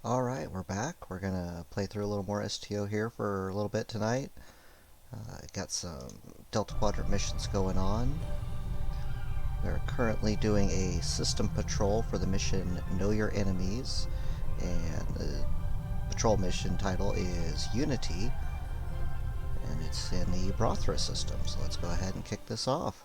Alright, we're back. We're gonna play through a little more STO here for a little bit tonight. Got some Delta Quadrant missions going on. We're currently doing a system patrol for the mission Know Your Enemies, and the patrol mission title is Unity, and it's in the Brothra system, so let's go ahead and kick this off.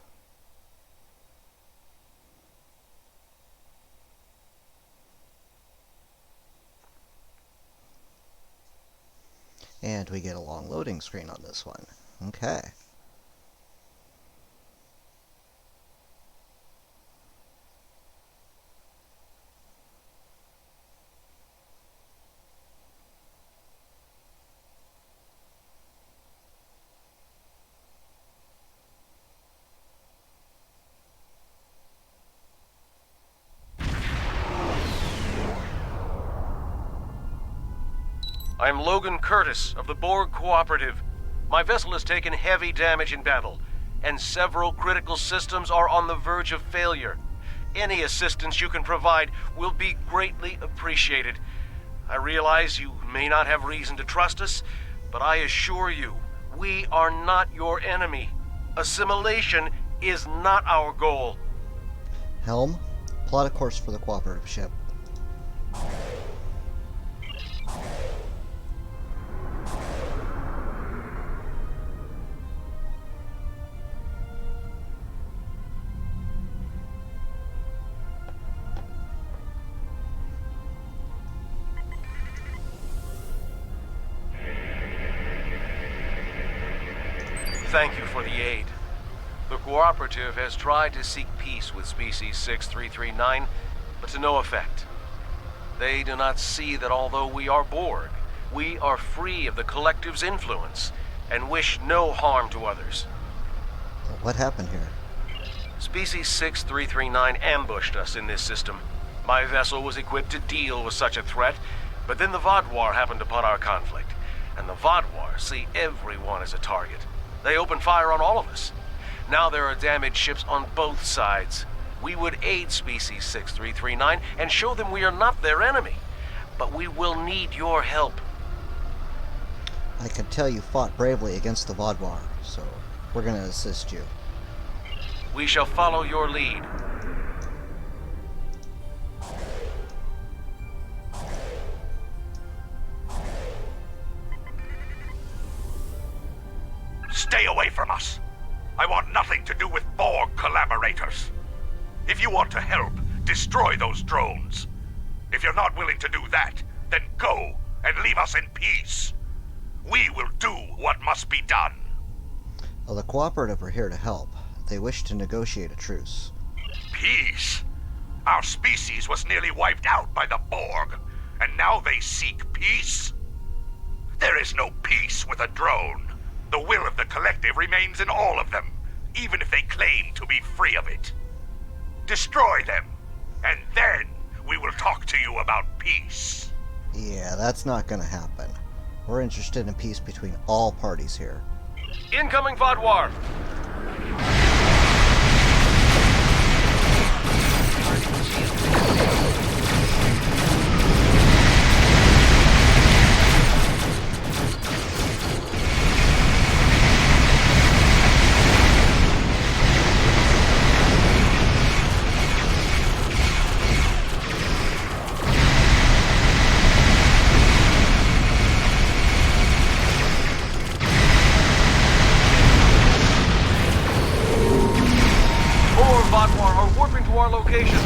And we get a long loading screen on this one. Okay. I'm Logan Curtis of the Borg Cooperative. My vessel has taken heavy damage in battle, and several critical systems are on the verge of failure. Any assistance you can provide will be greatly appreciated. I realize you may not have reason to trust us, but I assure you, we are not your enemy. Assimilation is not our goal. Helm, plot a course for the cooperative ship. Thank you for the aid. The Cooperative has tried to seek peace with Species 6339, but to no effect. They do not see that although we are Borg, we are free of the Collective's influence, and wish no harm to others. What happened here? Species 6339 ambushed us in this system. My vessel was equipped to deal with such a threat, but then the Vodwar happened upon our conflict, and the Vodwar see everyone as a target. They open fire on all of us. Now there are damaged ships on both sides. We would aid Species 6339 and show them we are not their enemy. But we will need your help. I can tell you fought bravely against the Vodwar, so we're gonna assist you. We shall follow your lead. Stay away from us. I want nothing to do with Borg collaborators. If you want to help, destroy those drones. If you're not willing to do that, then go and leave us in peace. We will do what must be done. Well, the cooperative are here to help. They wish to negotiate a truce. Peace? Our species was nearly wiped out by the Borg, and now they seek peace? There is no peace with a drone. The will of the Collective remains in all of them, even if they claim to be free of it. Destroy them, and then we will talk to you about peace. Yeah, that's not gonna happen. We're interested in peace between all parties here. Incoming Vodwar! More Vodwar are warping to our location.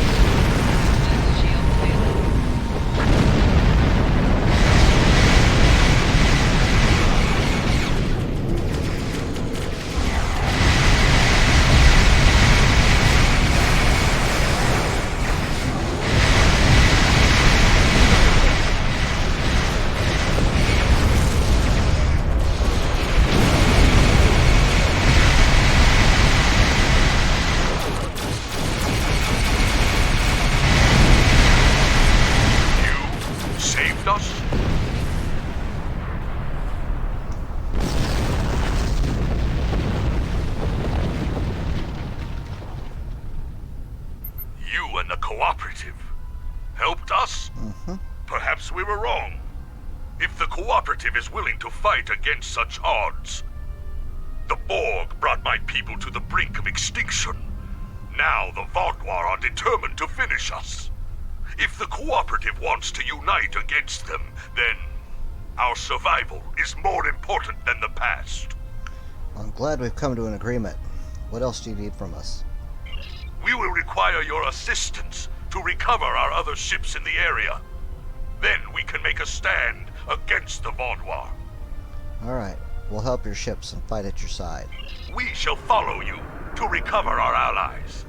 Saved us? You and the Cooperative helped us? Perhaps we were wrong. If the Cooperative is willing to fight against such odds... The Borg brought my people to the brink of extinction. Now the Vaudouar are determined to finish us. If the Cooperative wants to unite against them, then our survival is more important than the past. I'm glad we've come to an agreement. What else do you need from us? We will require your assistance to recover our other ships in the area. Then we can make a stand against the Vaudouar. Alright, we'll help your ships and fight at your side. We shall follow you to recover our allies.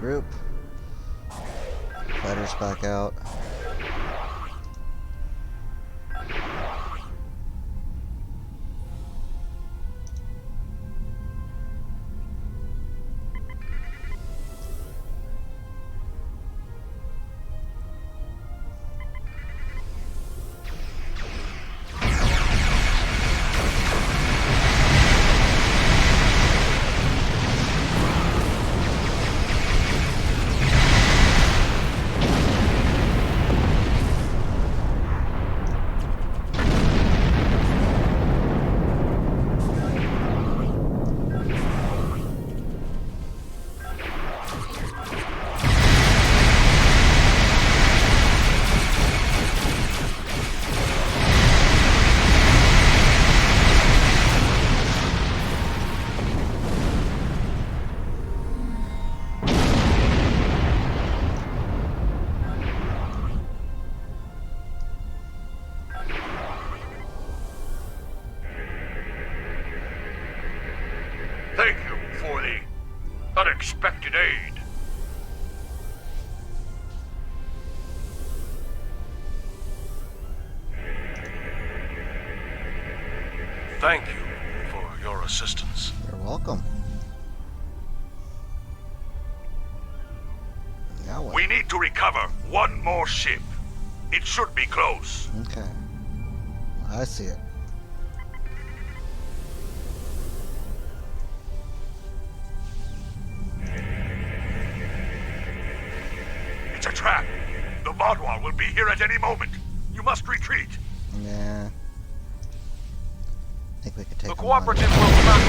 Regroup. Fighters back out. Thank you for the unexpected aid. Thank you for your assistance. You're welcome. Now what? We need to recover one more ship. It should be close. Okay. I see it. It's a trap. The Vaudouar will be here at any moment. You You must retreat. Nah. I think we could take The them cooperative on. will not...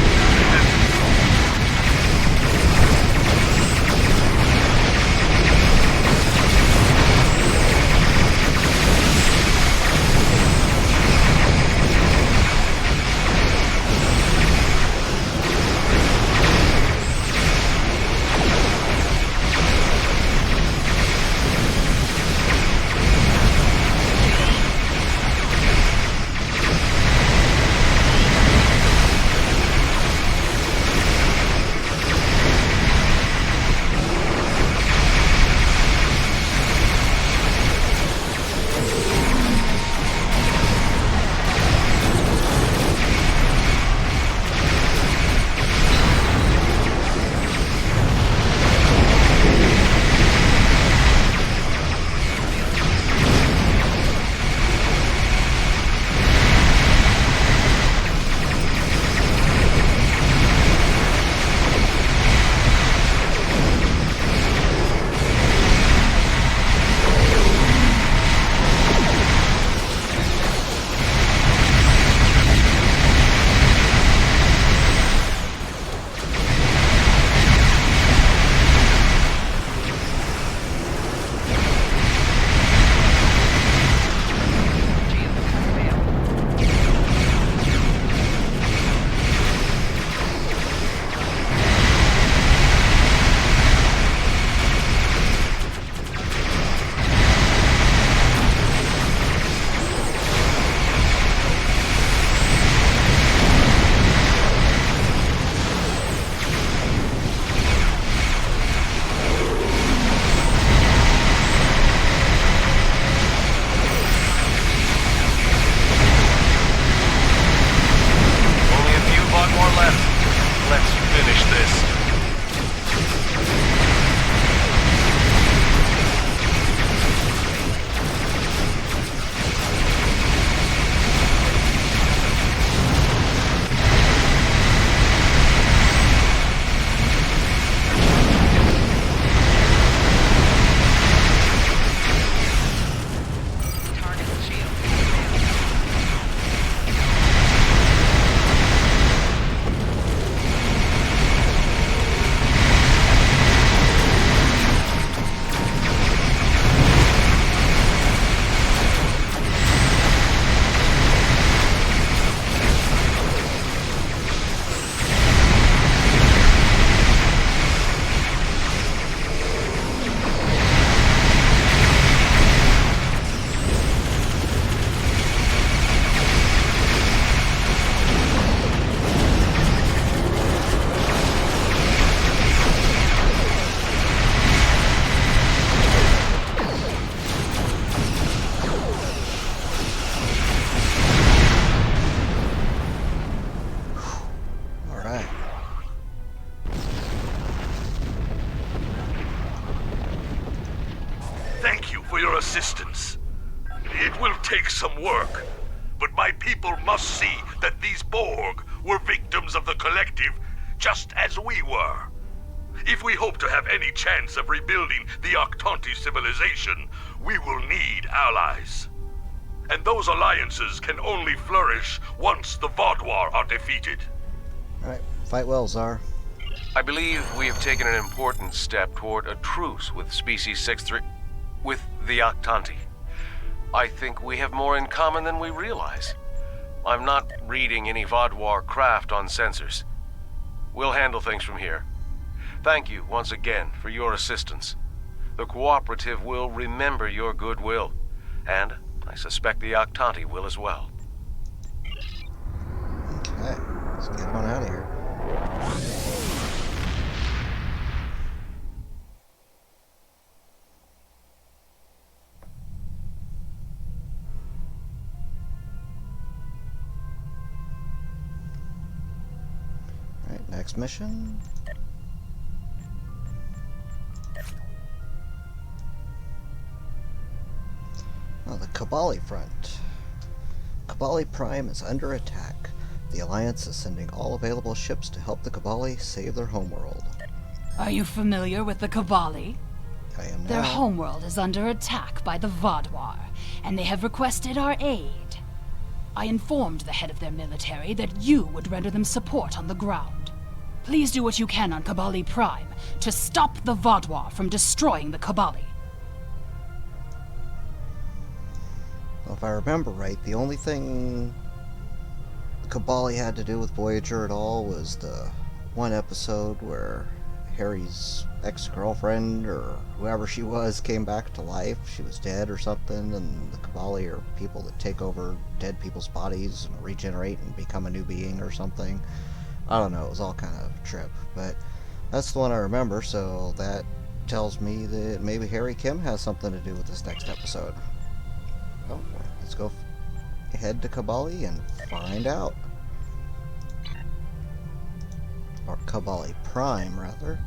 Assistance. It will take some work, but my people must see that these Borg were victims of the Collective, just as we were. If we hope to have any chance of rebuilding the Octanti civilization, we will need allies. And those alliances can only flourish once the Vaadwaur are defeated. Alright, fight well, Czar. I believe we have taken an important step toward a truce with Species 6-3... with the Octanti. I think we have more in common than we realize. I'm not reading any Vaadwaur craft on sensors. We'll handle things from here. Thank you once again for your assistance. The Cooperative will remember your goodwill, and I suspect the Octanti will as well. Okay, let's get on out of here. Alright, next mission. Oh, the Kabali front. Kabali Prime is under attack. The Alliance is sending all available ships to help the Kabali save their homeworld. Are you familiar with the Kabali? I am Their now. homeworld is under attack by the Vaadwaur, and they have requested our aid. I informed the head of their military that you would render them support on the ground. Please do what you can on Kabali Prime to stop the Vaadwaur from destroying the Kabali. Well, if I remember right, the only thing Kabali had to do with Voyager at all was the one episode where Harry's ex-girlfriend, or whoever she was, came back to life. She was dead or something, and the Kabali are people that take over dead people's bodies and regenerate and become a new being or something. I don't know, it was all kind of a trip, but that's the one I remember, so that tells me that maybe Harry Kim has something to do with this next episode. Well, let's go head to Kabali and find out. Or Kabali Prime, rather.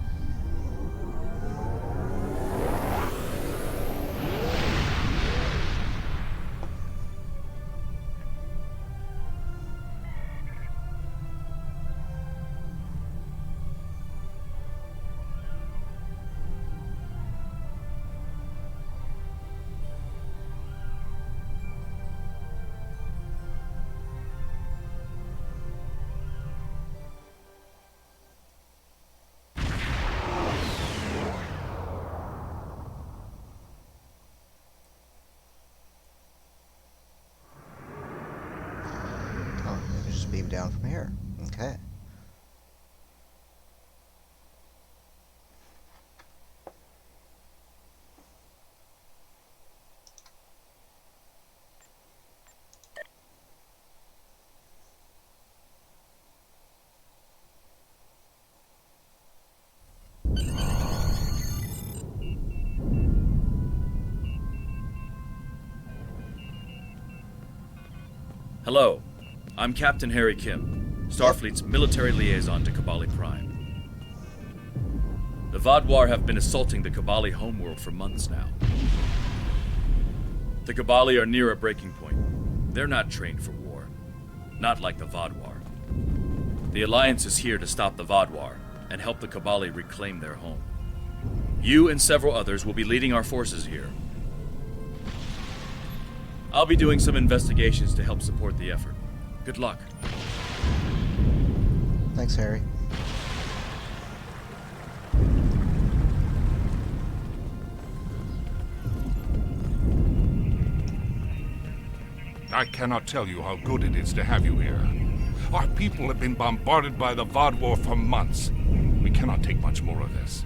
Oh, maybe just beam down from here. Okay. Hello, I'm Captain Harry Kim, Starfleet's military liaison to Kabali Prime. The Vaadwaur have been assaulting the Kabali homeworld for months now. The Kabali are near a breaking point. They're not trained for war, not like the Vaadwaur. The Alliance is here to stop the Vaadwaur and help the Kabali reclaim their home. You and several others will be leading our forces here. I'll be doing some investigations to help support the effort. Good luck. Thanks, Harry. I cannot tell you how good it is to have you here. Our people have been bombarded by the Vaadwaur for months. We cannot take much more of this.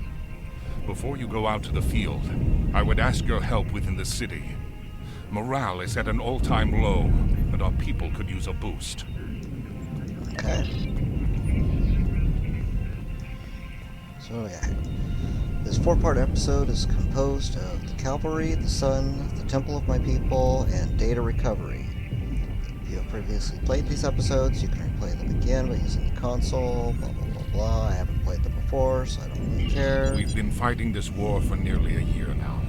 Before you go out to the field, I would ask your help within the city. Morale is at an all-time low, and our people could use a boost. Okay. So yeah, this 4-part episode is composed of the Cavalry, the Sun, the Temple of My People, and Data Recovery. If you have previously played these episodes, you can replay them again by using the console, blah blah blah blah. I haven't played them before, so I don't really care. We've been fighting this war for nearly a year now,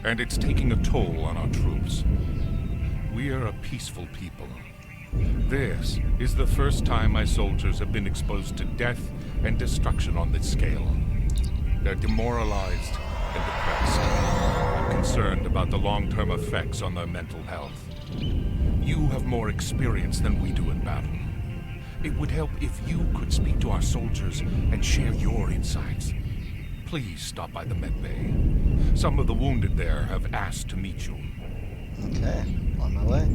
and it's taking a toll on our troops. We are a peaceful people. This is the first time my soldiers have been exposed to death and destruction on this scale. They're demoralized and depressed. I'm concerned about the long-term effects on their mental health. You have more experience than we do in battle. It would help if you could speak to our soldiers and share your insights. Please stop by the medbay. Some of the wounded there have asked to meet you. Okay, on my way.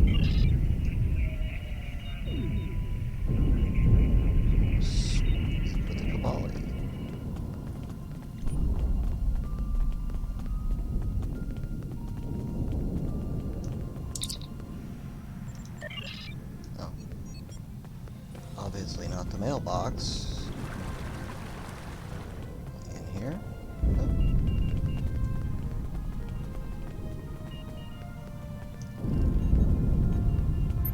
Speak with the Kabali. Oh. Obviously not the mailbox. In here? Nope.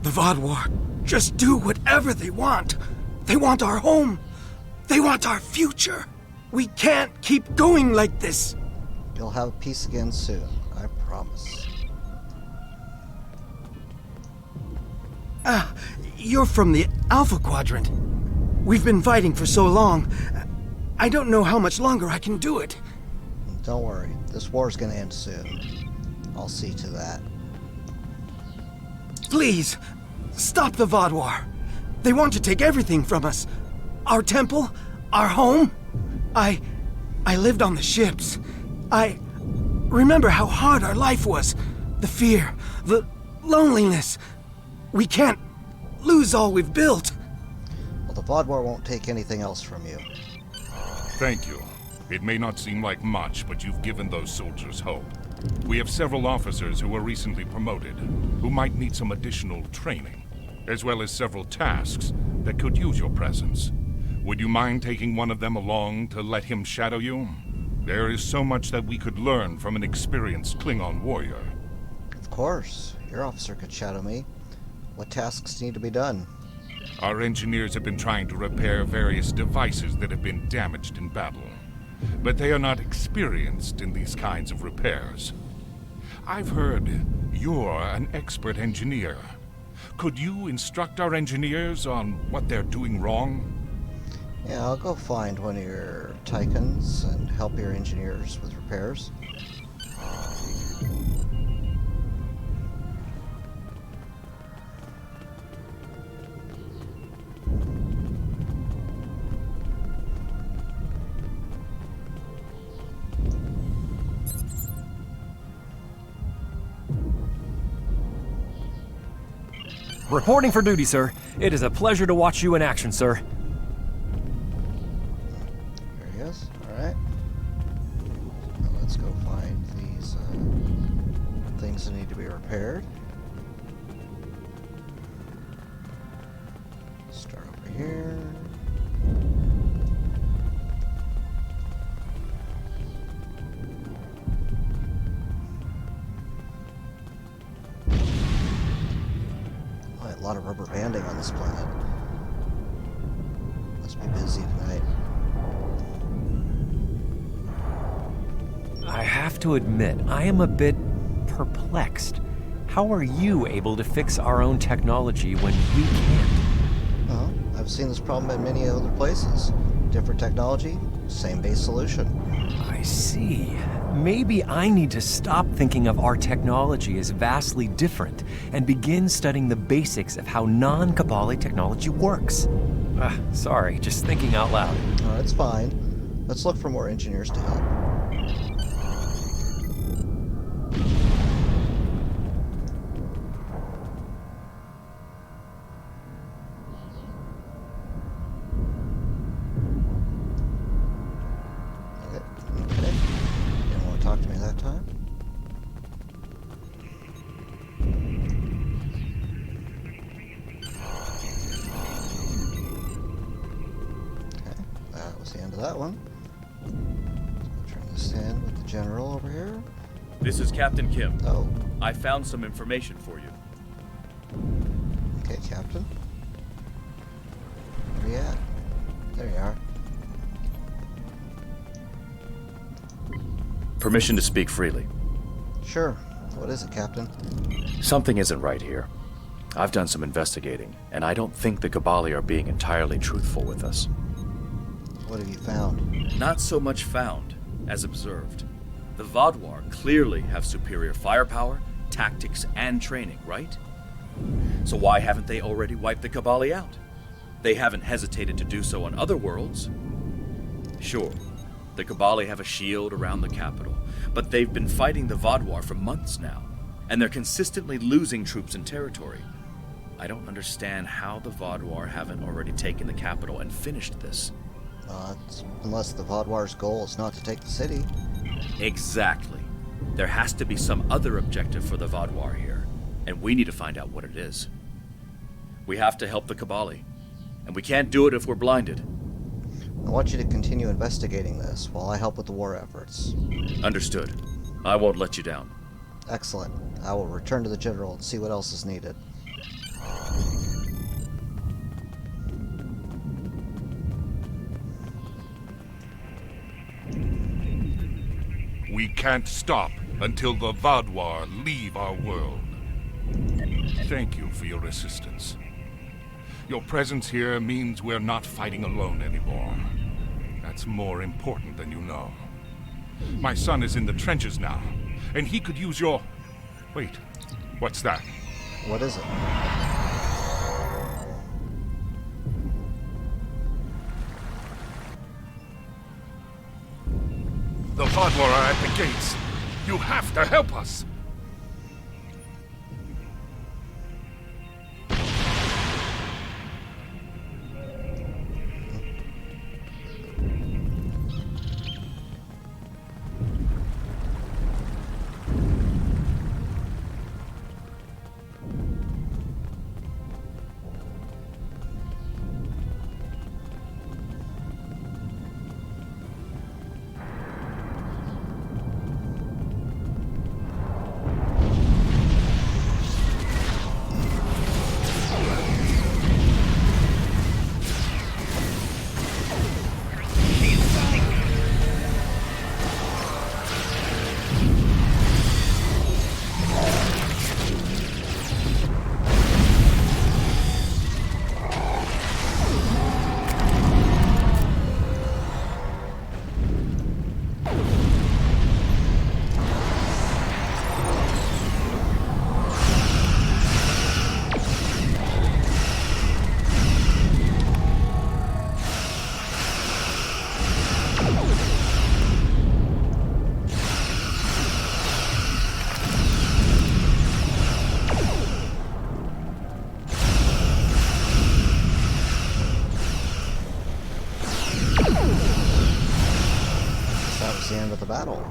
The Vaadwaur just do whatever they want. They want our home. They want our future. We can't keep going like this. You'll have peace again soon, I promise. You're from the Alpha Quadrant. We've been fighting for so long. I don't know how much longer I can do it. Don't worry. This war's gonna end soon. I'll see to that. Please, stop the Vodwar. They want to take everything from us. Our temple, our home. I lived on the ships. I remember how hard our life was. The fear, the loneliness. We can't lose all we've built. Well, the Vodwar won't take anything else from you. Thank you. It may not seem like much, but you've given those soldiers hope. We have several officers who were recently promoted, who might need some additional training, as well as several tasks that could use your presence. Would you mind taking one of them along to let him shadow you? There is so much that we could learn from an experienced Klingon warrior. Of course. Your officer could shadow me. What tasks need to be done? Our engineers have been trying to repair various devices that have been damaged in battle, but they are not experienced in these kinds of repairs. I've heard you're an expert engineer. Could you instruct our engineers on what they're doing wrong? Yeah, I'll go find one of your Tychons and help your engineers with repairs. Reporting for duty, sir. It is a pleasure to watch you in action, sir. There he is. Alright. Now let's go find these things that need to be repaired. Start over here. A lot of rubber banding on this planet. Must be busy tonight. I have to admit, I am a bit perplexed. How are you able to fix our own technology when we can't? Well, I've seen this problem in many other places. Different technology, same base solution. I see. Maybe I need to stop thinking of our technology as vastly different and begin studying the basics of how non-Kabali technology works. Sorry, just thinking out loud. Oh, it's fine. Let's look for more engineers to help. Okay. Didn't want to talk to me that time. Okay, that was the end of that one. So turn this in with the general over here. This is Captain Kim. Oh, I found some information for you. okay, Captain. Where you at? There you are. Permission to speak freely. Sure. What is it, Captain? Something isn't right here. I've done some investigating, and I don't think the Kabali are being entirely truthful with us. What have you found? Not so much found, as observed. The Vodwar clearly have superior firepower, tactics, and training, right? So why haven't they already wiped the Kabali out? They haven't hesitated to do so on other worlds. Sure, the Kabali have a shield around the capital, but they've been fighting the Vodwar for months now, and they're consistently losing troops and territory. I don't understand how the Vodwar haven't already taken the capital and finished this. Unless the Vodwar's goal is not to take the city. Exactly. There has to be some other objective for the Vodwar here, and we need to find out what it is. We have to help the Kabali, and we can't do it if we're blinded. I want you to continue investigating this while I help with the war efforts. Understood. I won't let you down. Excellent. I will return to the General and see what else is needed. We can't stop until the Vodwar leave our world. Thank you for your assistance. Your presence here means we're not fighting alone anymore. That's more important than you know. My son is in the trenches now, and he could use your... Wait, what's that? What is it? The Vadwar are at the gates. You have to help us. That was the end of the battle.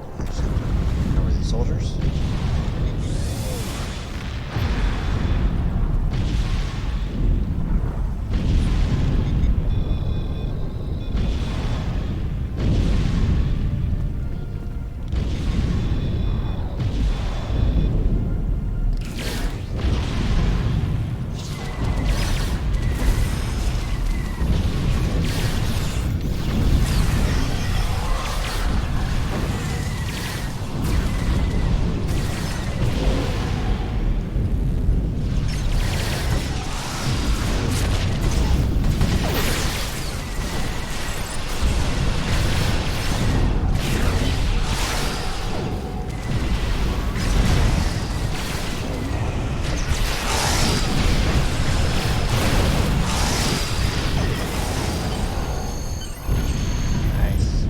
Cover the soldiers. Nice.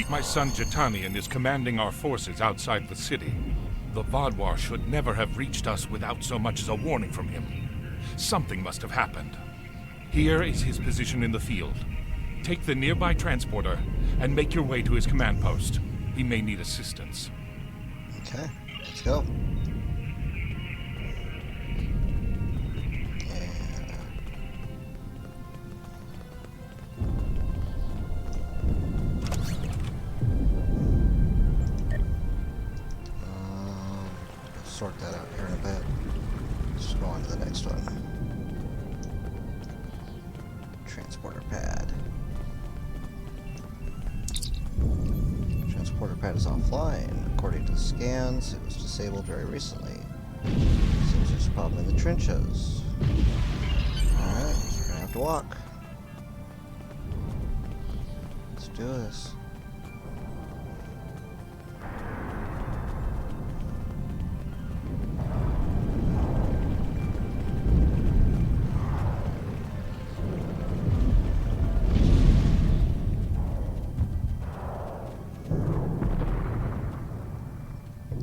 My son Jitanian is commanding our forces outside the city. The Vadwar should never have reached us without so much as a warning from him. Something must have happened. Here is his position in the field. Take the nearby transporter and make your way to his command post. He may need assistance. Okay, let's go. Sort that out here in a bit. Just go on to the next one. Transporter pad. Transporter pad is offline. According to the scans, it was disabled very recently. Seems there's a problem in the trenches. Alright, so we're gonna have to walk. Let's do this.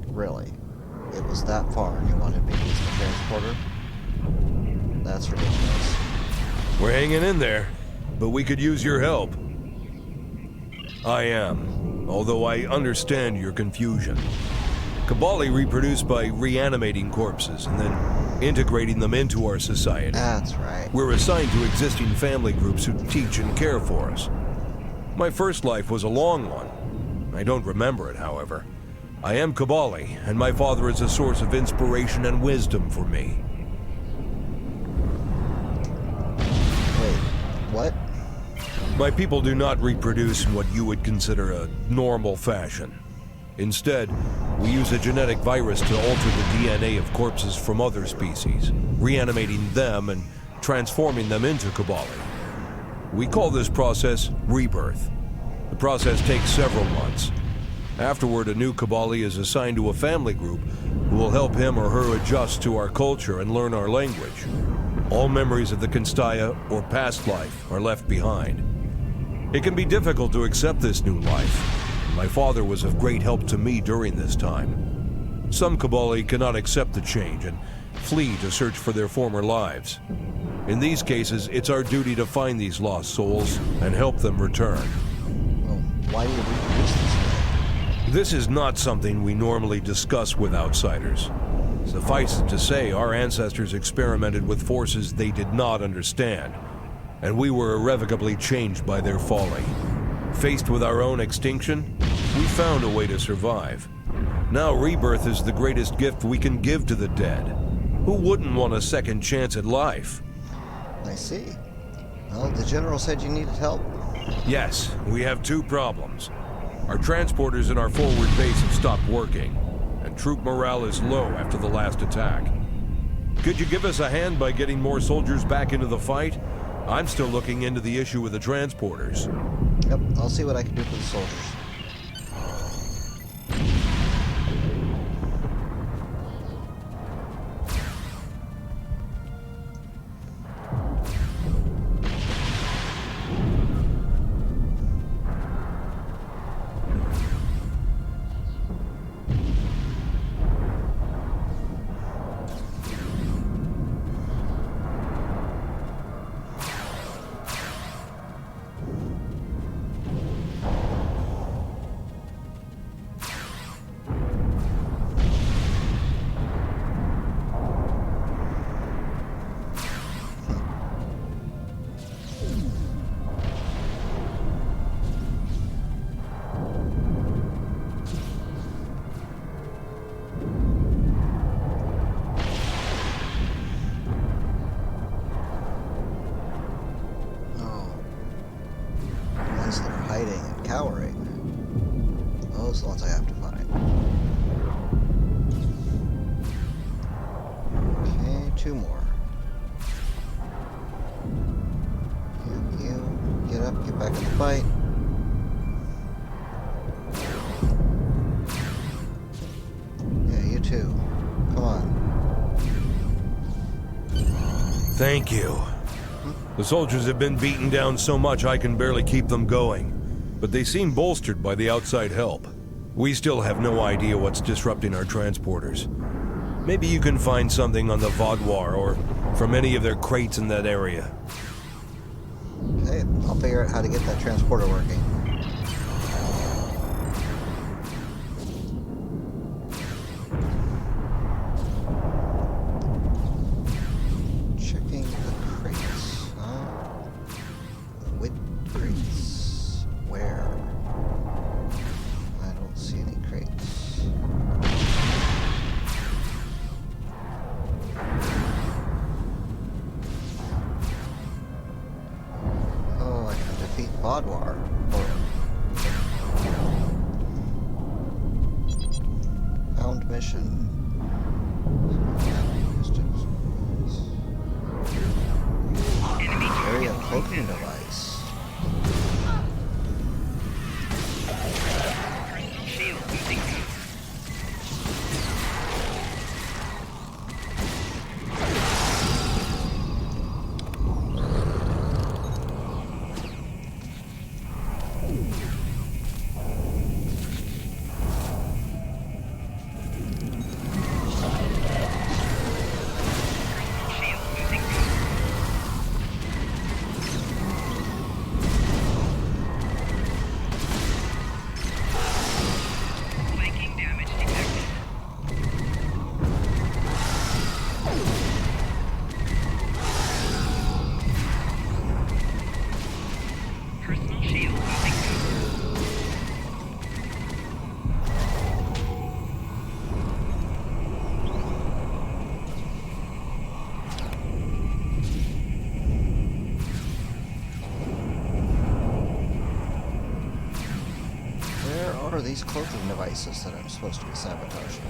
Really? It was that far and you wanted me to use the transporter? That's ridiculous. We're hanging in there, but we could use your help. I am, although I understand your confusion. Kabali reproduce by reanimating corpses and then integrating them into our society. That's right. We're assigned to existing family groups who teach and care for us. My first life was a long one. I don't remember it, however. I am Kabali, and my father is a source of inspiration and wisdom for me. Wait, what? My people do not reproduce in what you would consider a normal fashion. Instead, we use a genetic virus to alter the DNA of corpses from other species, reanimating them and transforming them into Kabali. We call this process rebirth. The process takes several months. Afterward, a new Kabali is assigned to a family group who will help him or her adjust to our culture and learn our language. All memories of the Constaya or past life are left behind. It can be difficult to accept this new life. My father was of great help to me during this time. Some Kabali cannot accept the change and flee to search for their former lives. In these cases, it's our duty to find these lost souls and help them return. Well, why do you reproduce this way? This is not something we normally discuss with outsiders. Suffice it to say, our ancestors experimented with forces they did not understand, and we were irrevocably changed by their folly. Faced with our own extinction, we found a way to survive. Now rebirth is the greatest gift we can give to the dead. Who wouldn't want a second chance at life? I see. Well, the general said you needed help. Yes, we have two problems. Our transporters in our forward base have stopped working, and troop morale is low after the last attack. Could you give us a hand by getting more soldiers back into the fight? I'm still looking into the issue with the transporters. Yep, I'll see what I can do for the soldiers. Cowering. Those are the ones I have to find. Okay, two more. You, get up, get back in the fight. Yeah, you too. Come on. Thank you. The soldiers have been beaten down so much I can barely keep them going. But they seem bolstered by the outside help. We still have no idea what's disrupting our transporters. Maybe you can find something on the Vaudouar or from any of their crates in that area. Okay, I'll figure out how to get that transporter working. Checking the crates. With crates. Where? I don't see any crates. Oh, I can defeat Vaudouar. Found mission. Area cloaking device. What are these cloaking devices that I'm supposed to be sabotaging?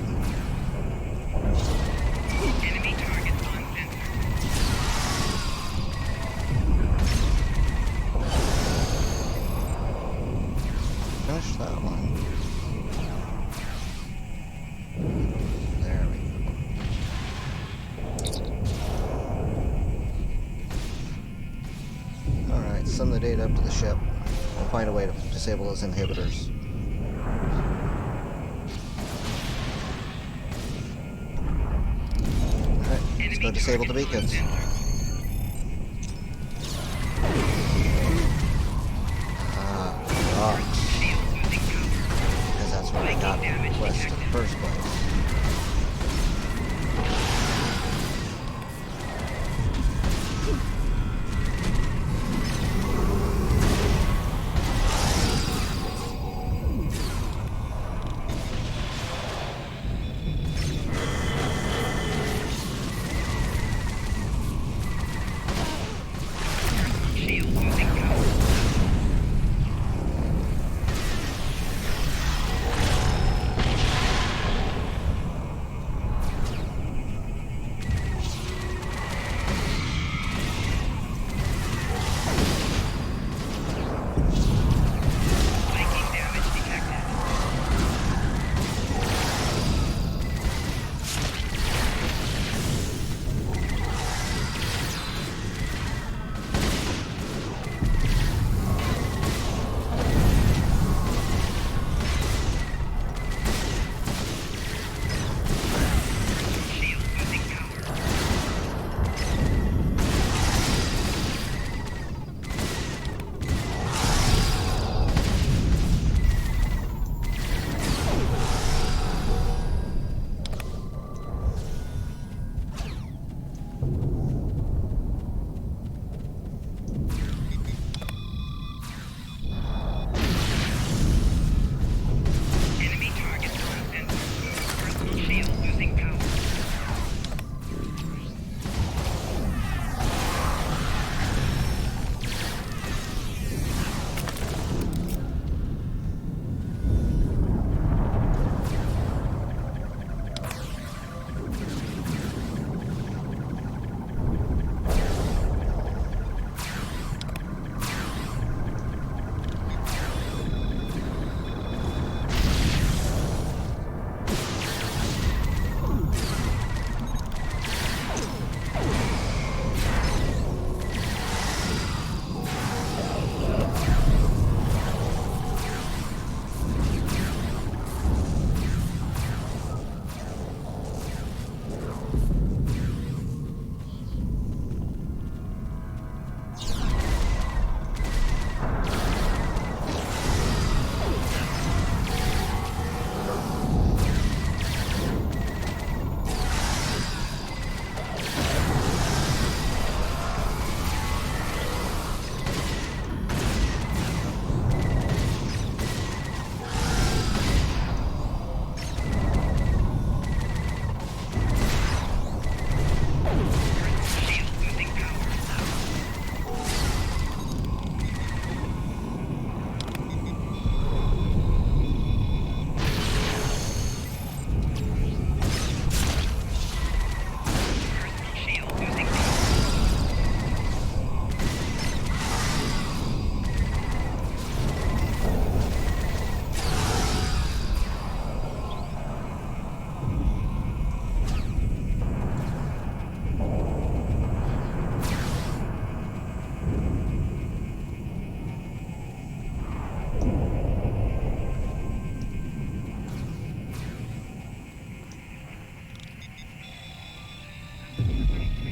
Enemy target on center. Finish that one. There we go. Alright, send the data up to the ship. We'll find a way to disable those inhibitors. Alright, let's go disable the beacons. Rocks. Because that's what I got from the quest in the first place.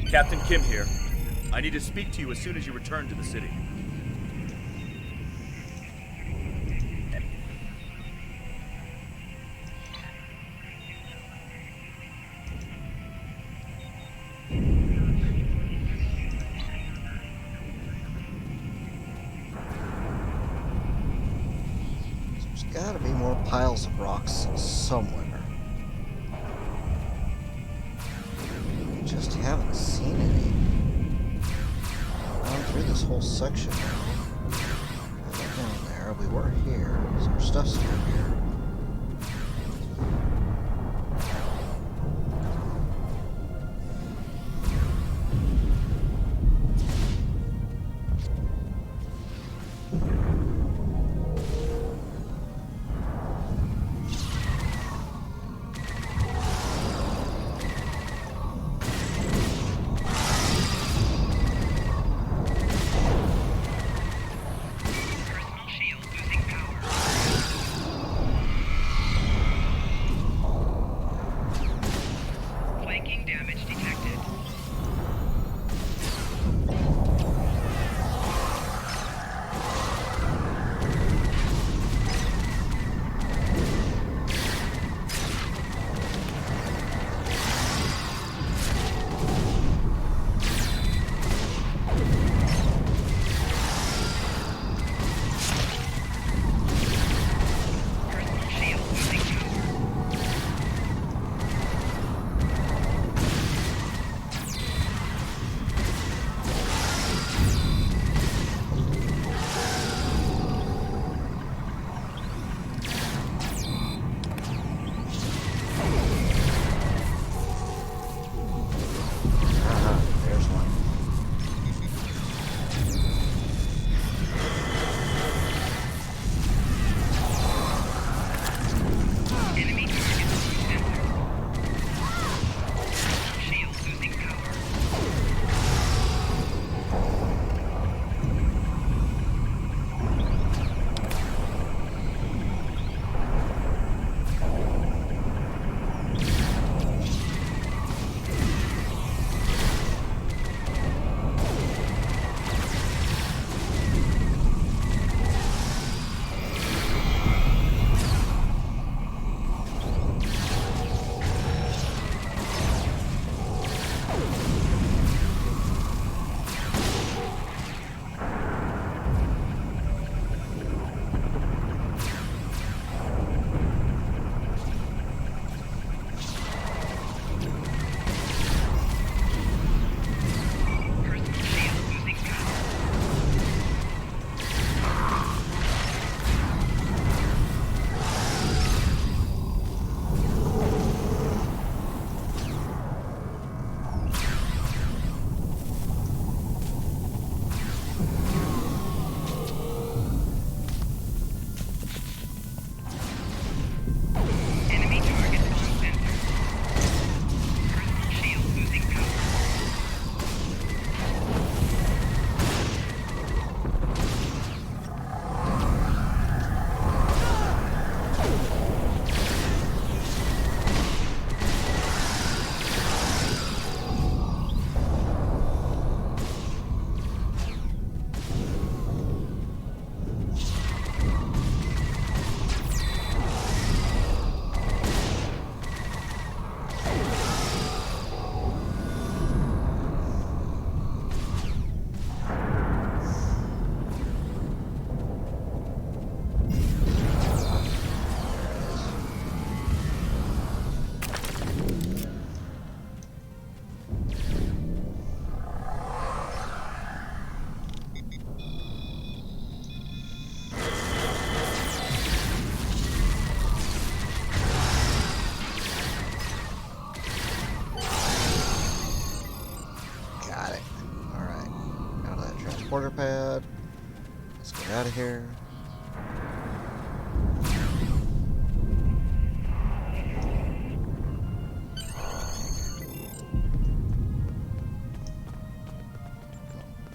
Captain Kim here. I need to speak to you as soon as you return to the city. There's gotta be more piles of rocks somewhere. Just haven't seen any. Gone through this whole section. Right down there, we were here, so our stuff's still here. Personal shield losing power. Flanking damage detected. Personal shield losing power. Aha, there's one. Enemy target sensor. Shield losing power. Personal shield losing power. Enemy target on sensor. Personal shield losing power. Got it. Alright. Out of that transporter pad. Let's get out of here.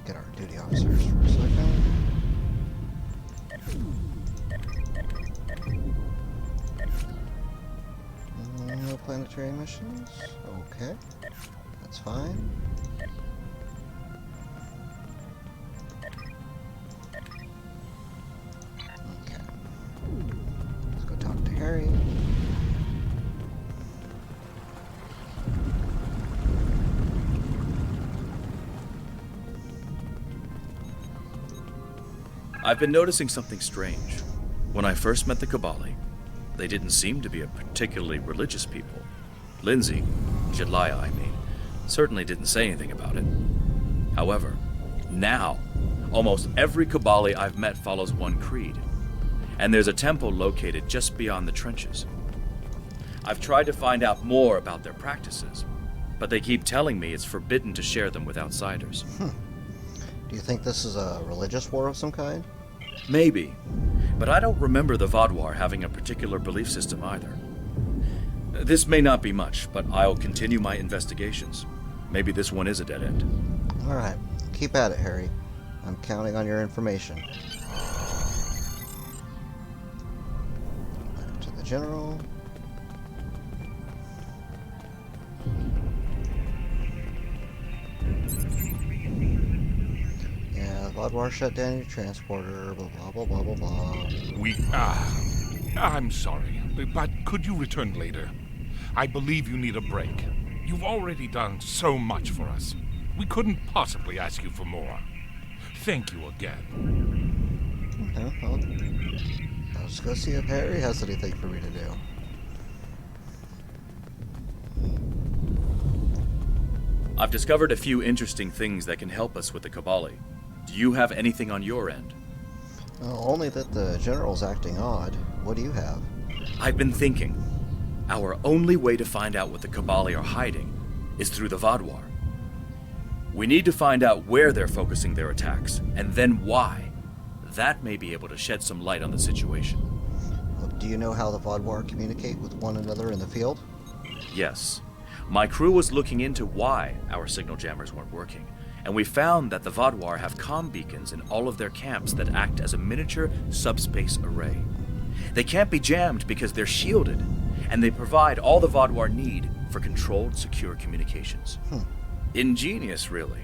Get our duty officers for a second. No planetary missions. Okay. That's fine. Okay. Let's go talk to Harry. I've been noticing something strange. When I first met the Kabali, they didn't seem to be a particularly religious people. Lindsay, Jedliah I mean, certainly didn't say anything about it. However, now, almost every Kabali I've met follows one creed, and there's a temple located just beyond the trenches. I've tried to find out more about their practices, but they keep telling me it's forbidden to share them with outsiders. Do you think this is a religious war of some kind? Maybe, but I don't remember the Vaadwaur having a particular belief system either. This may not be much, but I'll continue my investigations. Maybe this one is a dead end. Alright, keep at it, Harry. I'm counting on your information. Back to the general. Yeah, the Vaadwaur shut down your transporter, blah blah blah blah blah blah. I'm sorry, but could you return later? I believe you need a break. You've already done so much for us. We couldn't possibly ask you for more. Thank you again. Okay, well, I'll just go see if Harry has anything for me to do. I've discovered a few interesting things that can help us with the Kabali. Do you have anything on your end? Only that the general's acting odd. What do you have? I've been thinking. Our only way to find out what the Kabali are hiding is through the Vaadwaur. We need to find out where they're focusing their attacks, and then why. That may be able to shed some light on the situation. Well, do you know how the Vaadwaur communicate with one another in the field? Yes. My crew was looking into why our signal jammers weren't working, and we found that the Vaadwaur have comm beacons in all of their camps that act as a miniature subspace array. They can't be jammed because they're shielded, and they provide all the Vaadwaur need for controlled, secure communications. Ingenious, really.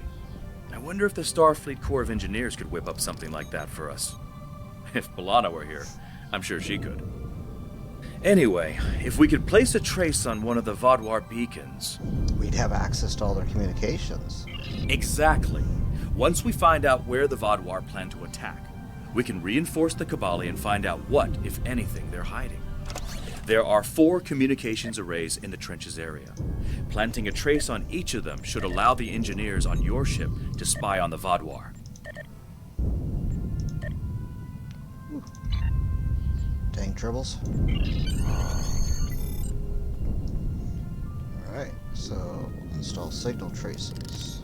I wonder if the Starfleet Corps of Engineers could whip up something like that for us. If B'Elanna were here, I'm sure she could. Anyway, if we could place a trace on one of the Vaadwaur beacons... We'd have access to all their communications. Exactly. Once we find out where the Vaadwaur plan to attack, we can reinforce the Kabali and find out what, if anything, they're hiding. There are 4 communications arrays in the trenches area. Planting a trace on each of them should allow the engineers on your ship to spy on the Vaadwaur. Dang tribbles. Alright, so install signal traces.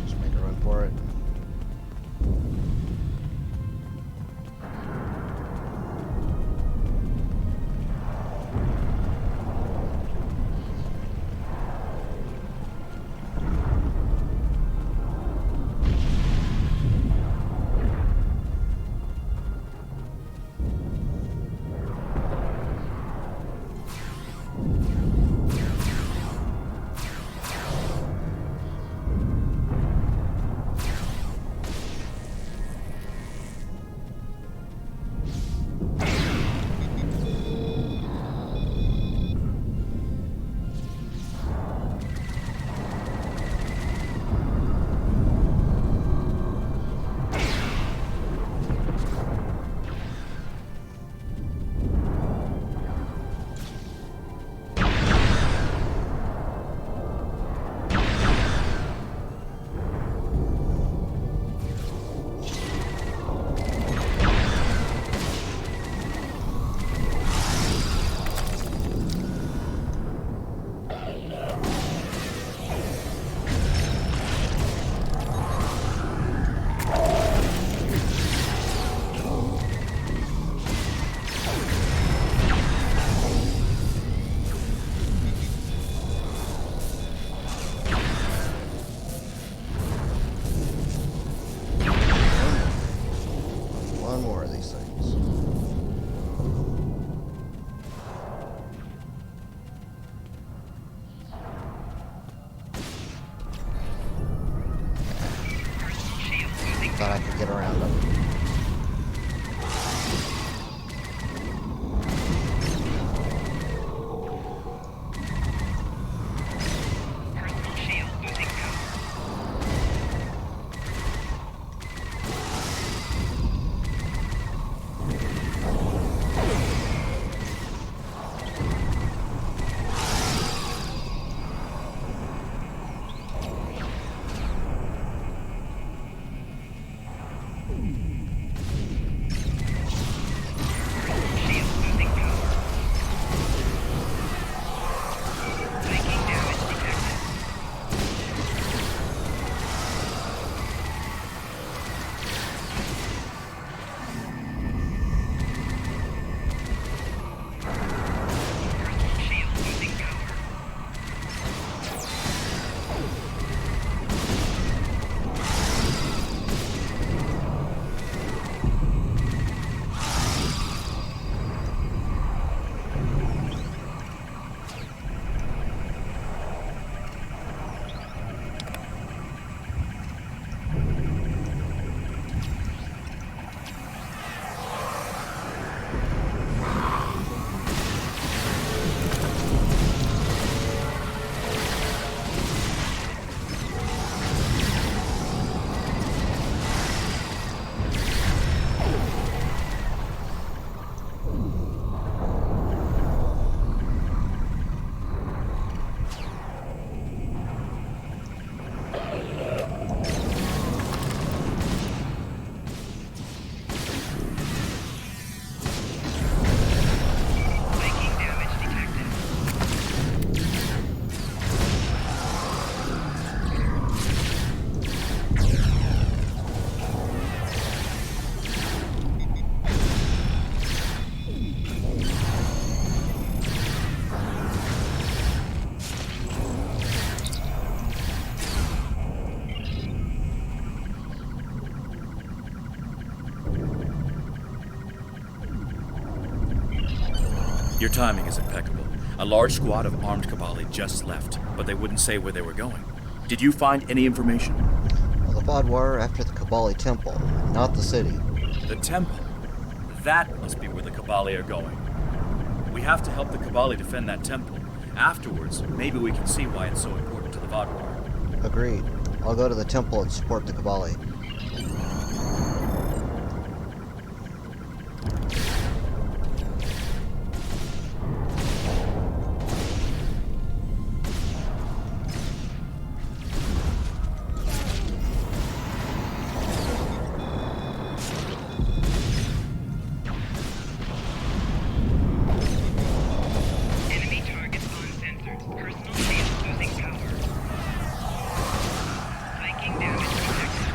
Just make a run for it. One more of these things. Thought I could get around them. Personal shield losing power. Your timing is impeccable. A large squad of armed Cabali just left, but they wouldn't say where they were going. Did you find any information? Well, the Vodwar are after the Cabali temple, not the city. The temple? That must be where the Cabali are going. We have to help the Cabali defend that temple. Afterwards, maybe we can see why it's so important to the Vodwar. Agreed. I'll go to the temple and support the Cabali. Enemy targets uncensored. Personal shield losing power. Flanking damage detected.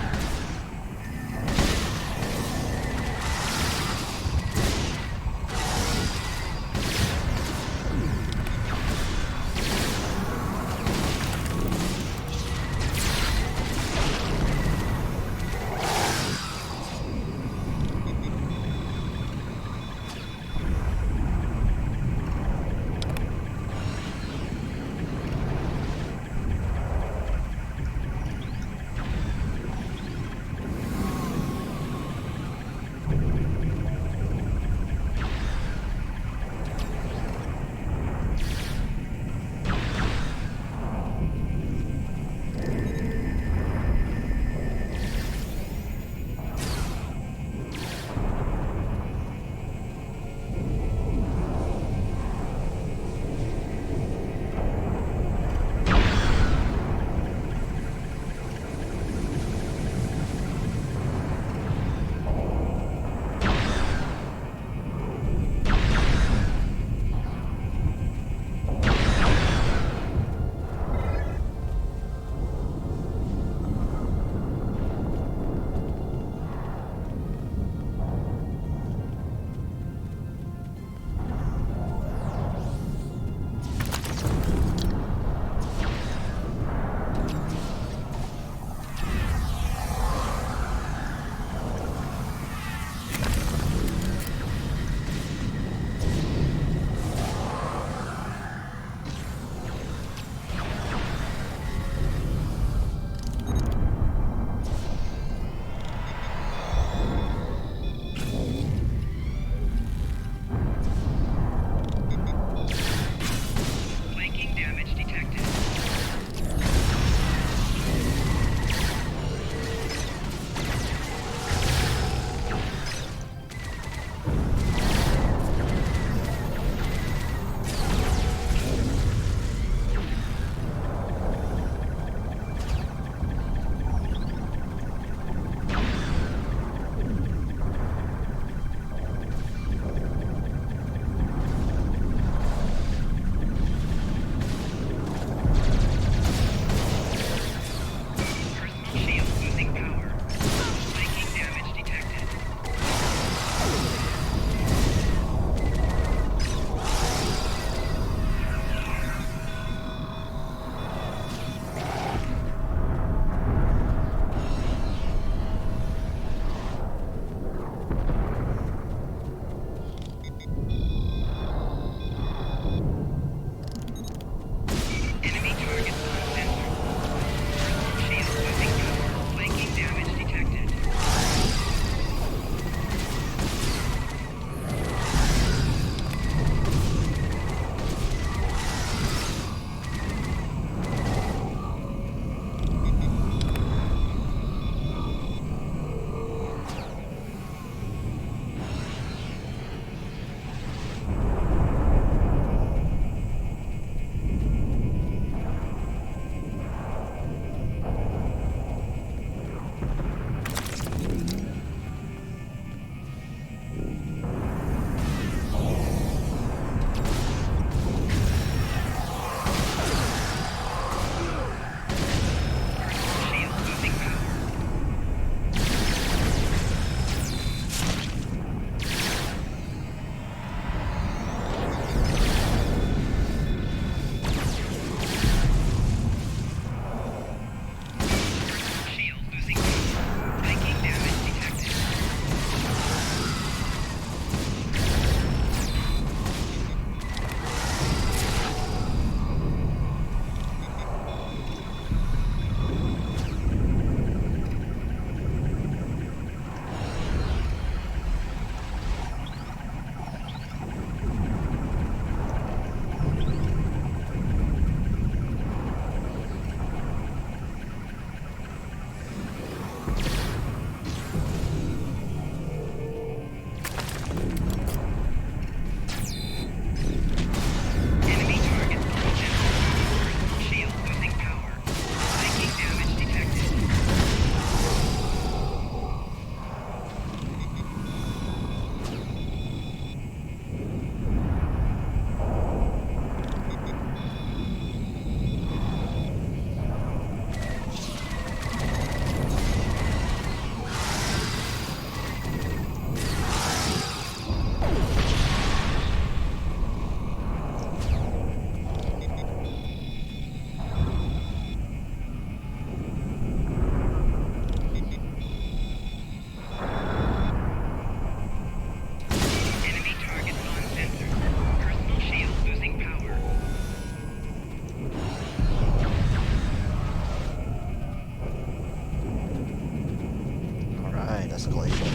Alright, escalation.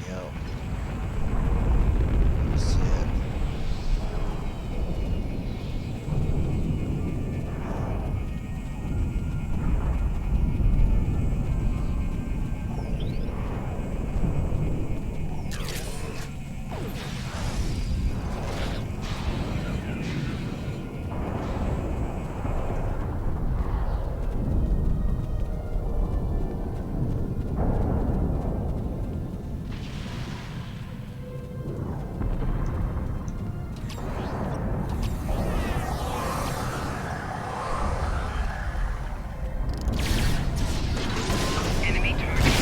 Here we go. See it. Enemy target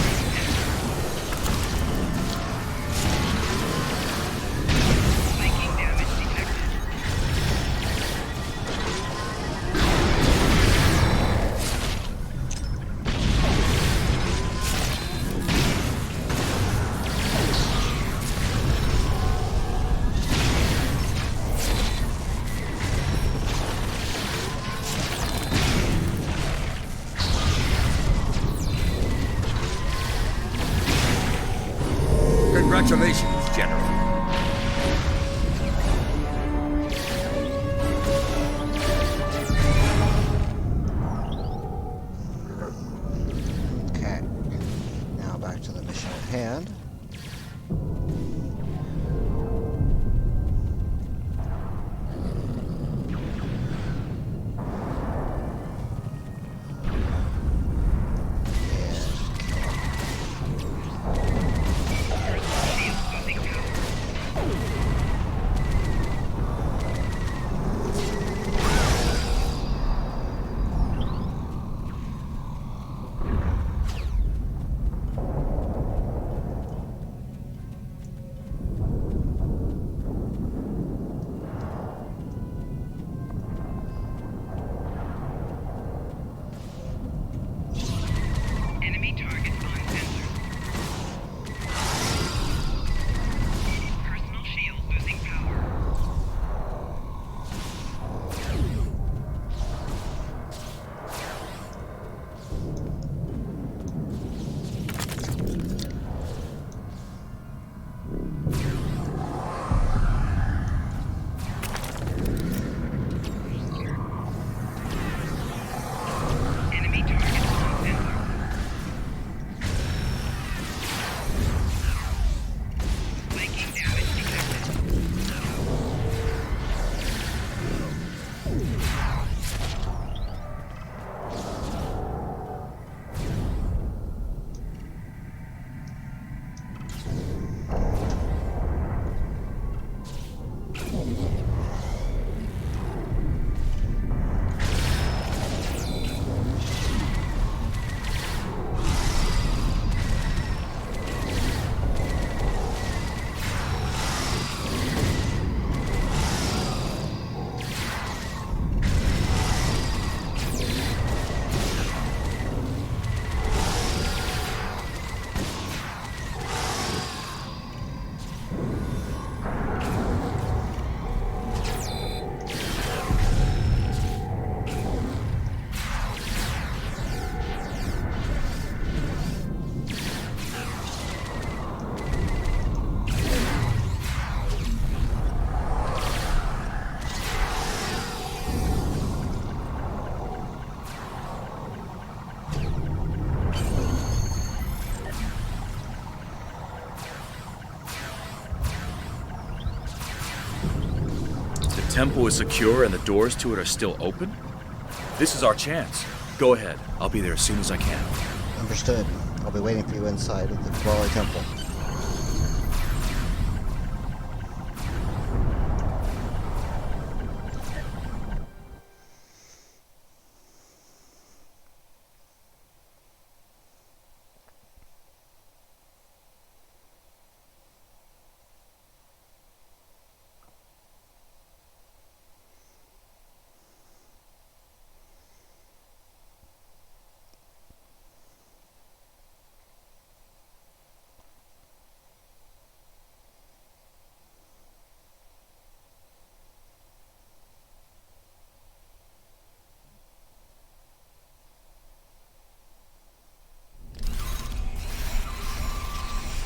Viking damage detected. Congratulations, General. Okay. Now back to the mission at hand. Personal shield losing power. Enemy targets on sensor. Personal shield losing power. Enemy targets on sensor. Viking damage detected. The temple is secure and the doors to it are still open? This is our chance. Go ahead. I'll be there as soon as I can. Understood. I'll be waiting for you inside of the Kabali Temple.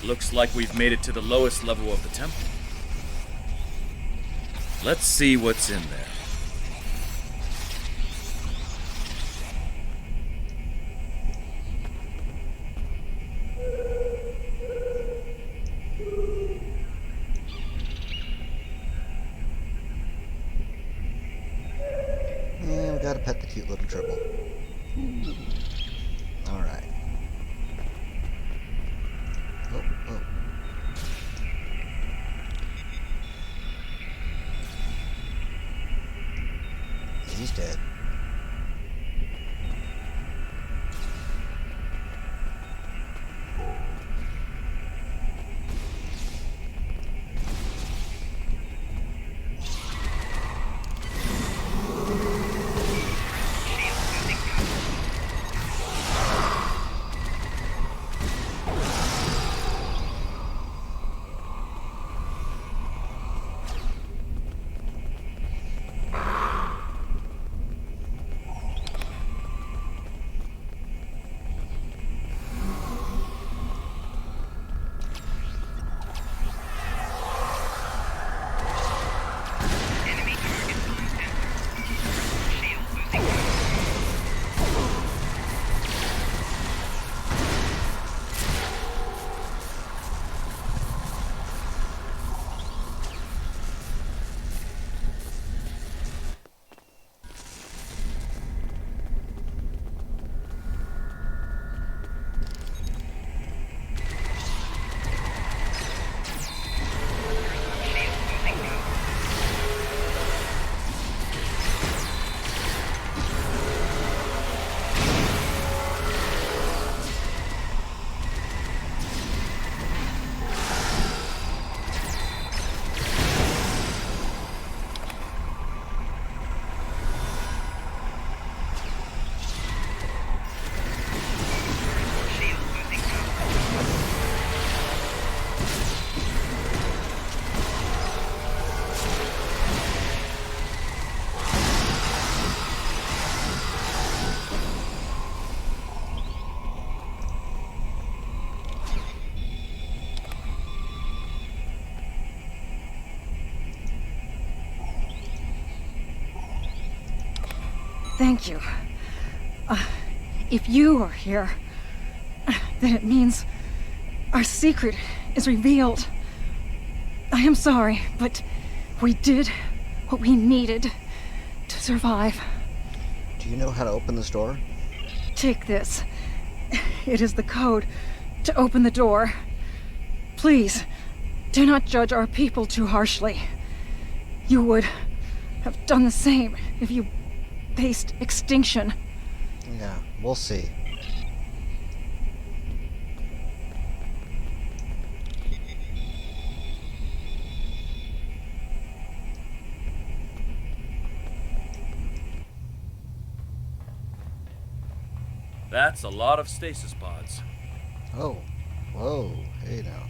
Looks like we've made it to the lowest level of the temple. Let's see what's in there. And we gotta pet the cute little dribble. Alright. Oh, oh. He's dead. Enemy targets on sensor. Shield losing power. Shield losing power. Shield losing power. Thank you. If you are here, then it means our secret is revealed. I am sorry, but we did what we needed to survive. Do you know how to open this door? Take this. It is the code to open the door. Please, do not judge our people too harshly. You would have done the same if you faced extinction. Yeah, we'll see. That's a lot of stasis pods. Oh, whoa, hey now.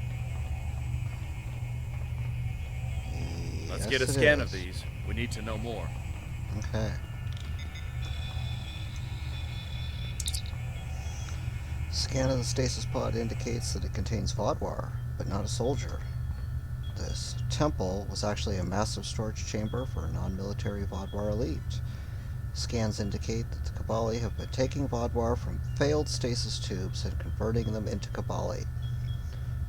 Let's Yes, get a it scan is. of these. We need to know more. Okay. Scan of the stasis pod indicates that it contains Vodwar, but not a soldier. This temple was actually a massive storage chamber for a non-military Vodwar elite. Scans indicate that the Kabali have been taking Vodwar from failed stasis tubes and converting them into Kabali.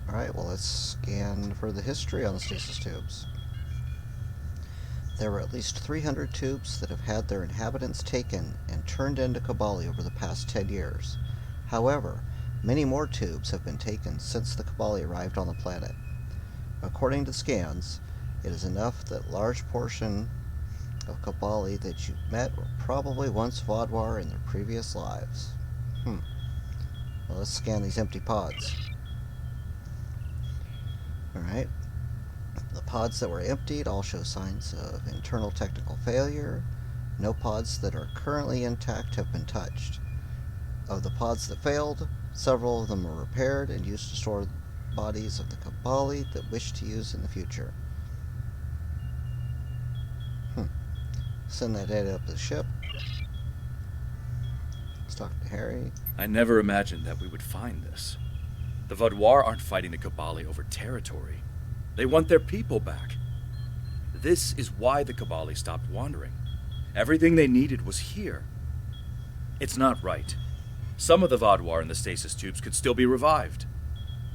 Alright, well let's scan for the history on the stasis tubes. There were at least 300 tubes that have had their inhabitants taken and turned into Kabali over the past 10 years. However, many more tubes have been taken since the Kabali arrived on the planet. According to scans, it is enough that large portion of Kabali that you've met were probably once Vodwar in their previous lives. Well, let's scan these empty pods. Alright. The pods that were emptied all show signs of internal technical failure. No pods that are currently intact have been touched. Of the pods that failed, several of them were repaired and used to store bodies of the Kabali that wish to use in the future. Send that data up to the ship. Let's talk to Harry. I never imagined that we would find this. The Vaudois aren't fighting the Cabali over territory. They want their people back. This is why the Cabali stopped wandering. Everything they needed was here. It's not right. Some of the Vaudois in the stasis tubes could still be revived.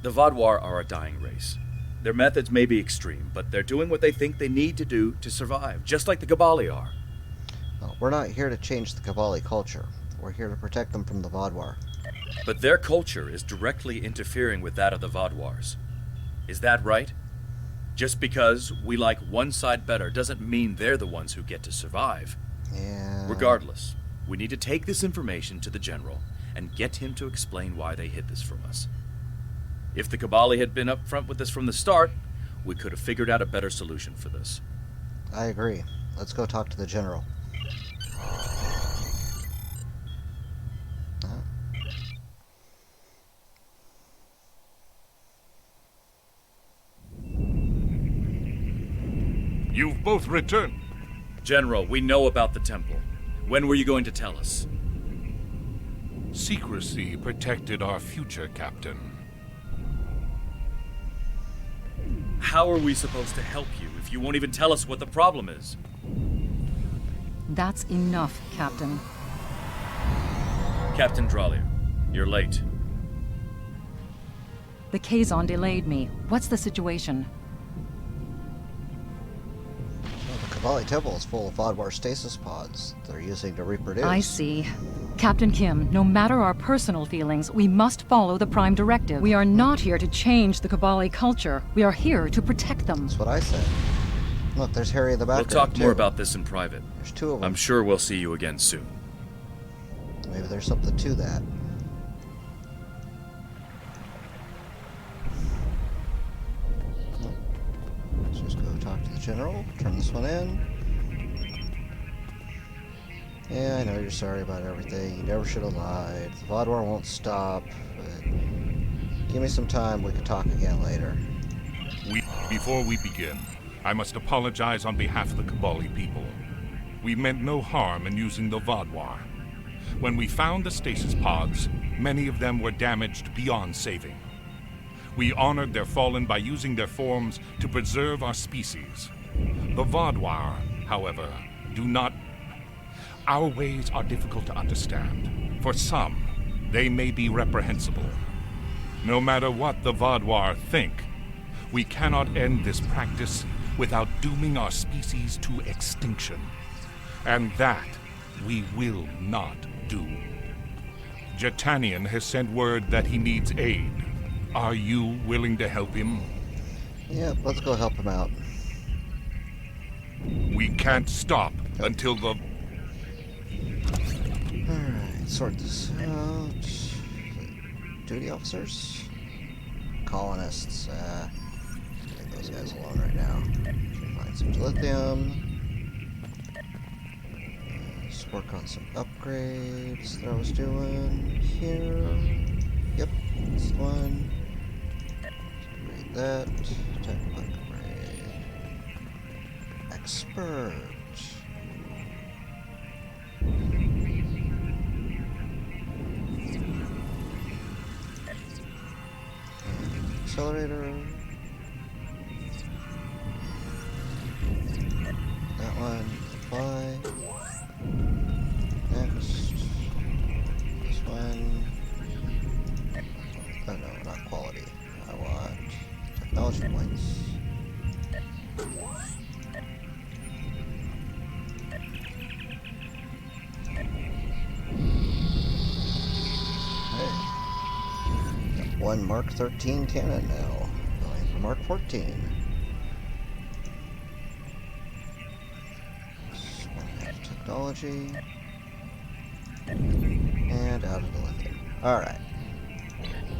The Vaudois are a dying race. Their methods may be extreme, but they're doing what they think they need to do to survive, just like the Cabali are. Well, we're not here to change the Cabali culture. We're here to protect them from the Vaudois. But their culture is directly interfering with that of the Vaudois. Is that right? Just because we like one side better doesn't mean they're the ones who get to survive. Yeah. Regardless, we need to take this information to the General and get him to explain why they hid this from us. If the Cabali had been upfront with this from the start, we could have figured out a better solution for this. I agree. Let's go talk to the General. You've both returned. General, we know about the temple. When were you going to tell us? Secrecy protected our future, Captain. How are we supposed to help you if you won't even tell us what the problem is? That's enough, Captain. Captain Dralier, you're late. The Kazon delayed me. What's the situation? Well, the Cabali Temple is full of Vaudois stasis pods they're using to reproduce. I see. Captain Kim, no matter our personal feelings, we must follow the Prime Directive. We are not here to change the Cabali culture. We are here to protect them. That's what I said. Look, there's Harry in the background. We'll talk more too. about this in private. There's two of them. I'm sure we'll see you again soon. Maybe there's something to that. Let's just go talk to the General. Turn this one in. Yeah, I know you're sorry about everything. You never should have lied. The Vaudois won't stop. But give me some time. We can talk again later. Before we begin, I must apologize on behalf of the Cabali people. We meant no harm in using the Vaudois. When we found the stasis pods, many of them were damaged beyond saving. We honored their fallen by using their forms to preserve our species. The Vaudois, however, do not. Our ways are difficult to understand. For some, they may be reprehensible. No matter what the Vaudois think, we cannot end this practice without dooming our species to extinction. And that we will not do. Jetanian has sent word that he needs aid. Are you willing to help him? Yep, let's go help him out. We can't stop until the... Alright, sort this out. Duty officers? Colonists. Leave those guys alone right now. Find some lithium. Just work on some upgrades that I was doing here. Yep, this one. Upgrade that. Technical upgrade. Expert. Accelerator. That one. Apply. Next. This one. Oh no, not quality. I want technology points. Hey. Got one Mark 13 cannon now. Going for Mark 14. Just one half technology. And out of the lithium. Alright.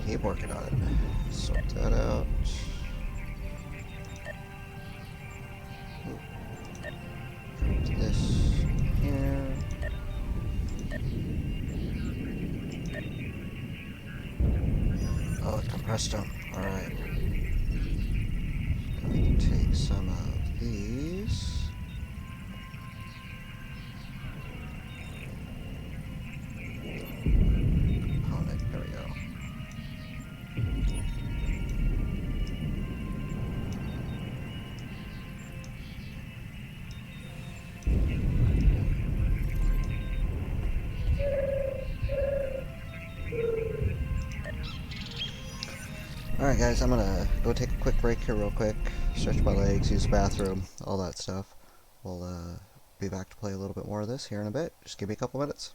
Keep working on it. Sort that out. Drop this here. Oh, it compressed them. Alright. Going to take some of these. Component, there we go. Alright guys, I'm gonna go take a quick break here real quick, stretch my legs, use the bathroom, all that stuff. We'll be back to play a little bit more of this here in a bit. Just give me a couple minutes.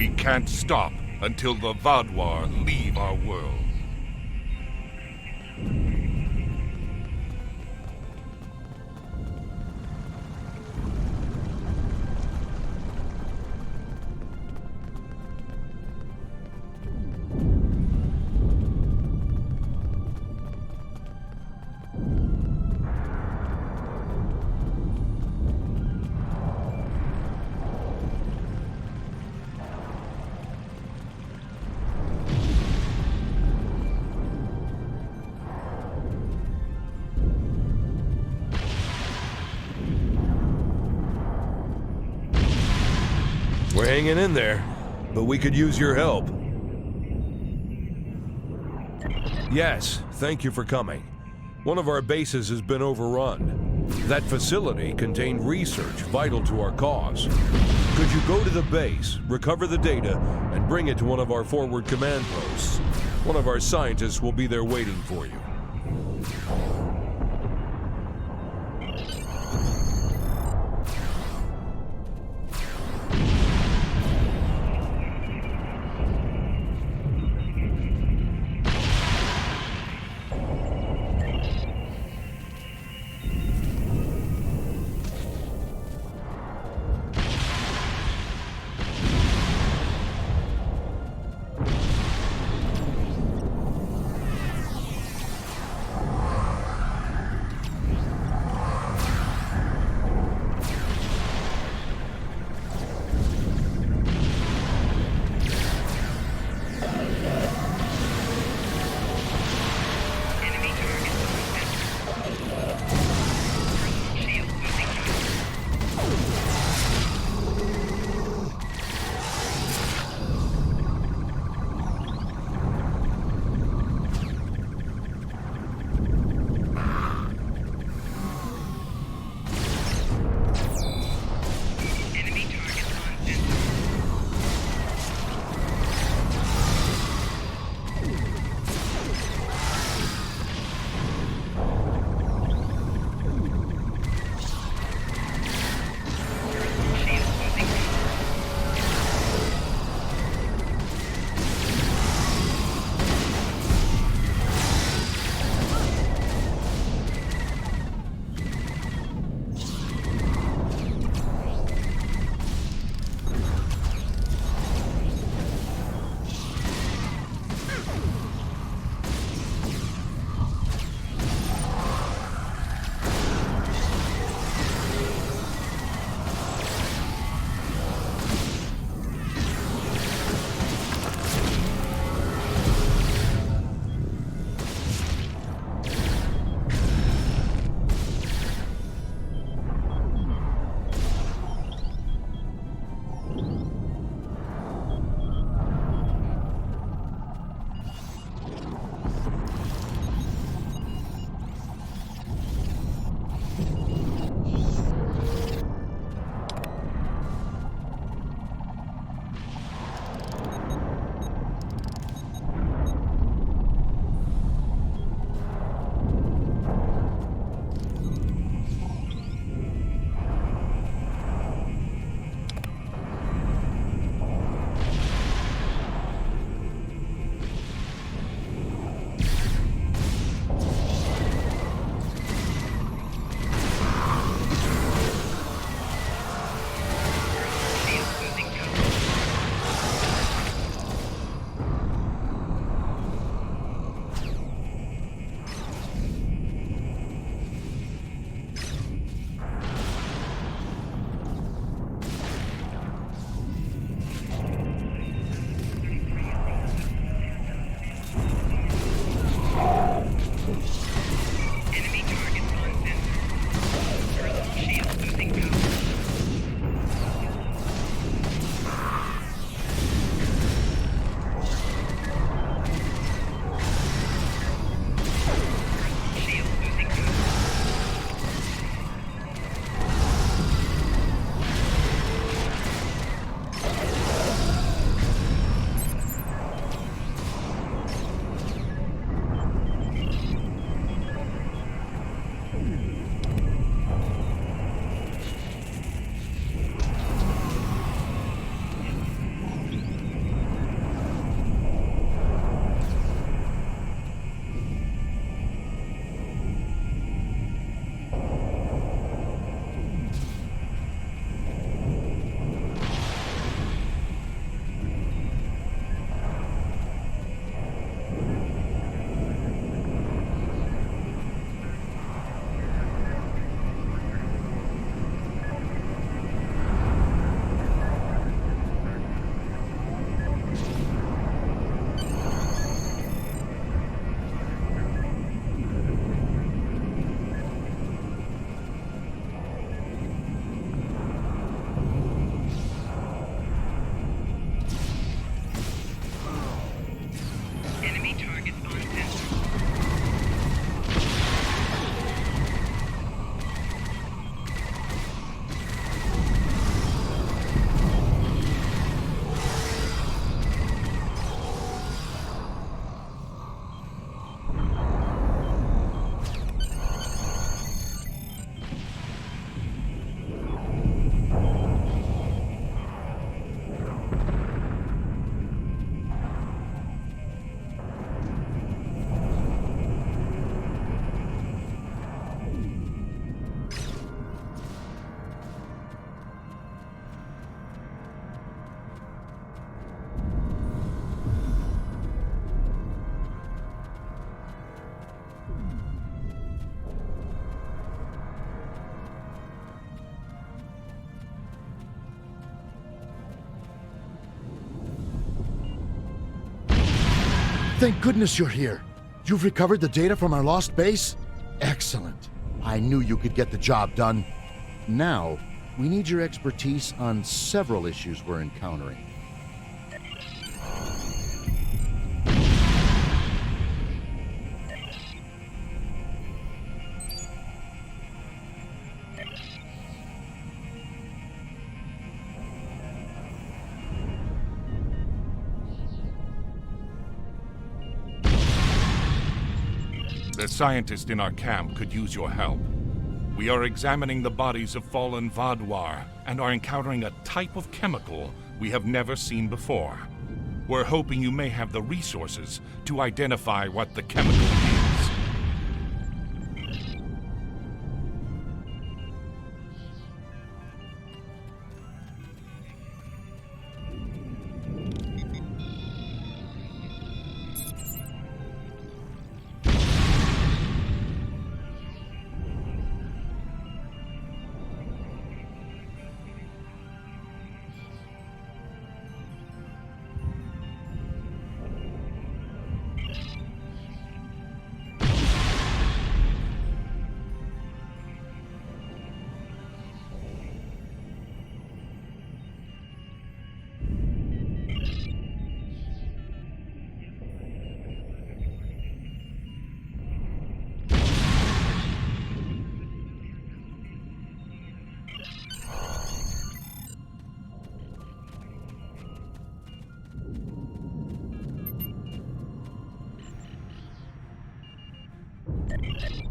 We can't stop until the Vadwar leave our world. We're hanging in there, but we could use your help. Yes, thank you for coming. One of our bases has been overrun. That facility contained research vital to our cause. Could you go to the base, recover the data, and bring it to one of our forward command posts? One of our scientists will be there waiting for you. Thank goodness you're here. You've recovered the data from our lost base? Excellent. I knew you could get the job done. Now, we need your expertise on several issues we're encountering. The scientist in our camp could use your help. We are examining the bodies of fallen Vaadwaur and are encountering a type of chemical we have never seen before. We're hoping you may have the resources to identify what the chemical is.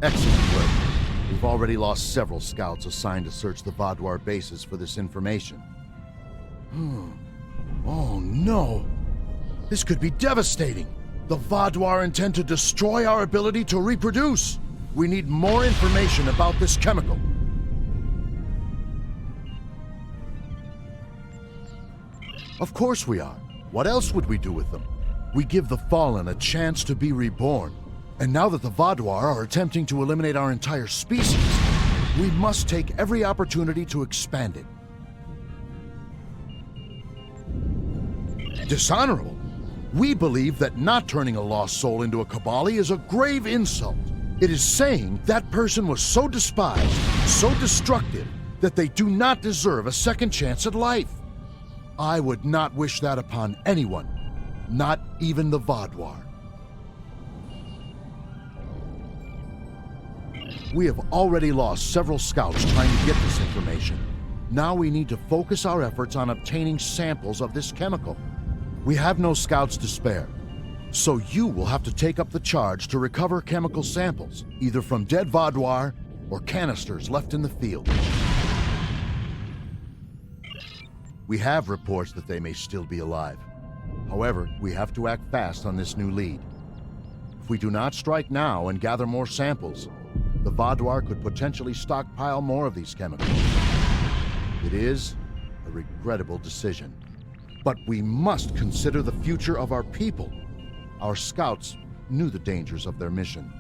Excellent work. We've already lost several scouts assigned to search the Vaadwaur bases for this information. Oh no! This could be devastating! The Vaadwaur intend to destroy our ability to reproduce! We need more information about this chemical. Of course we are. What else would we do with them? We give the Fallen a chance to be reborn. And now that the Vaadwaur are attempting to eliminate our entire species, we must take every opportunity to expand it. Dishonorable? We believe that not turning a lost soul into a Kabali is a grave insult. It is saying that person was so despised, so destructive, that they do not deserve a second chance at life. I would not wish that upon anyone, not even the Vaadwaur. We have already lost several scouts trying to get this information. Now we need to focus our efforts on obtaining samples of this chemical. We have no scouts to spare, so you will have to take up the charge to recover chemical samples, either from dead Vaadwaur or canisters left in the field. We have reports that they may still be alive. However, we have to act fast on this new lead. If we do not strike now and gather more samples, the Vaadwaur could potentially stockpile more of these chemicals. It is a regrettable decision, but we must consider the future of our people. Our scouts knew the dangers of their mission.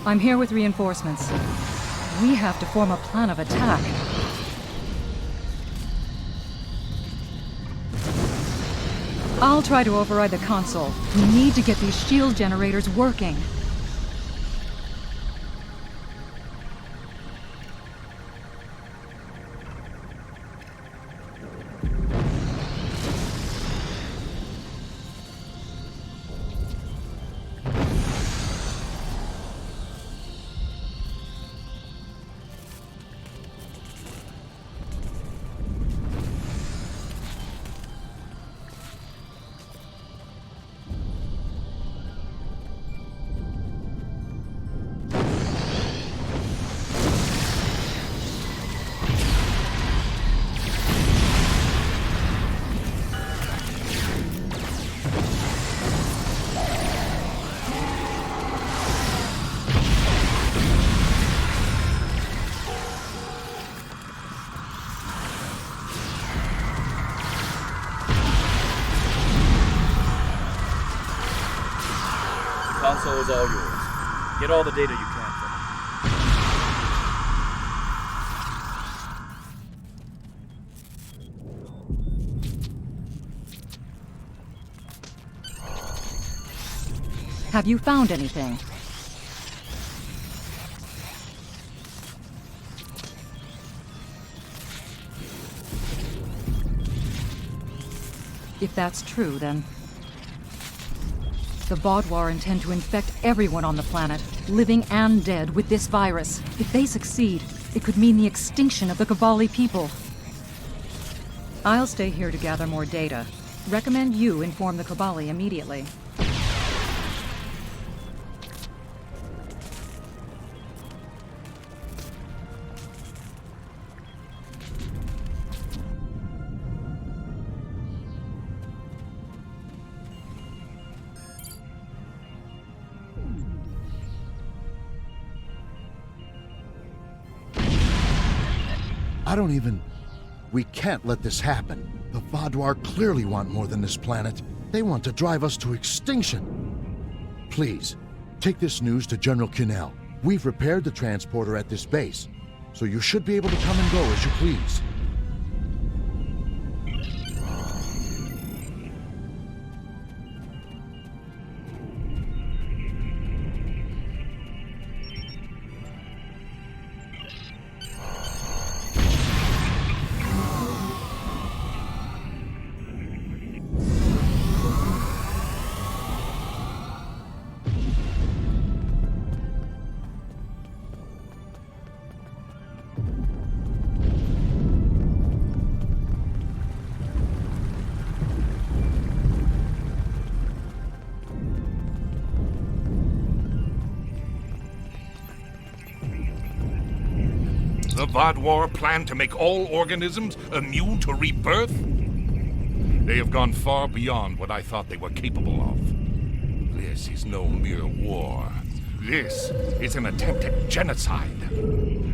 I'm here with reinforcements. We have to form a plan of attack. I'll try to override the console. We need to get these shield generators working. Console is all yours. Get all the data you can from it. Have you found anything? If that's true, then the Vaudouar intend to infect everyone on the planet, living and dead, with this virus. If they succeed, it could mean the extinction of the Cabali people. I'll stay here to gather more data. Recommend you inform the Cabali immediately. We can't let this happen. The Vaudouar clearly want more than this planet. They want to drive us to extinction. Please, take this news to General Kinnell. We've repaired the transporter at this base, so you should be able to come and go as you please. The Vaudouar plan to make all organisms immune to rebirth? They have gone far beyond what I thought they were capable of. This is no mere war. This is an attempt at genocide.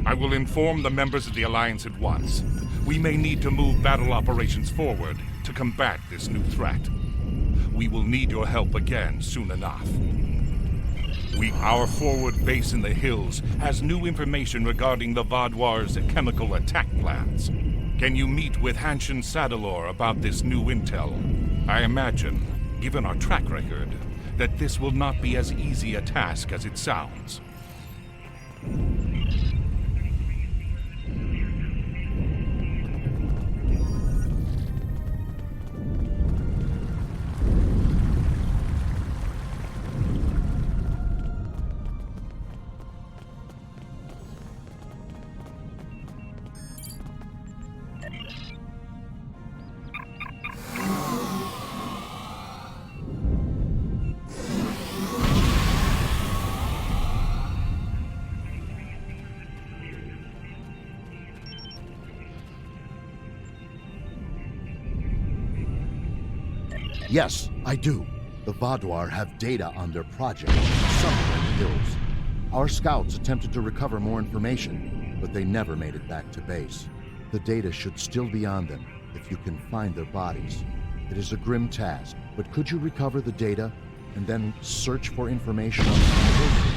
I will inform the members of the Alliance at once. We may need to move battle operations forward to combat this new threat. We will need your help again soon enough. Our forward base in the hills has new information regarding the Vaudouar's chemical attack plans. Can you meet with Hanshin Sadalor about this new intel? I imagine, given our track record, that this will not be as easy a task as it sounds. Yes, I do. The Vaudouar have data on their project somewhere in the hills. Our scouts attempted to recover more information, but they never made it back to base. The data should still be on them if you can find their bodies. It is a grim task, but could you recover the data and then search for information on the hills?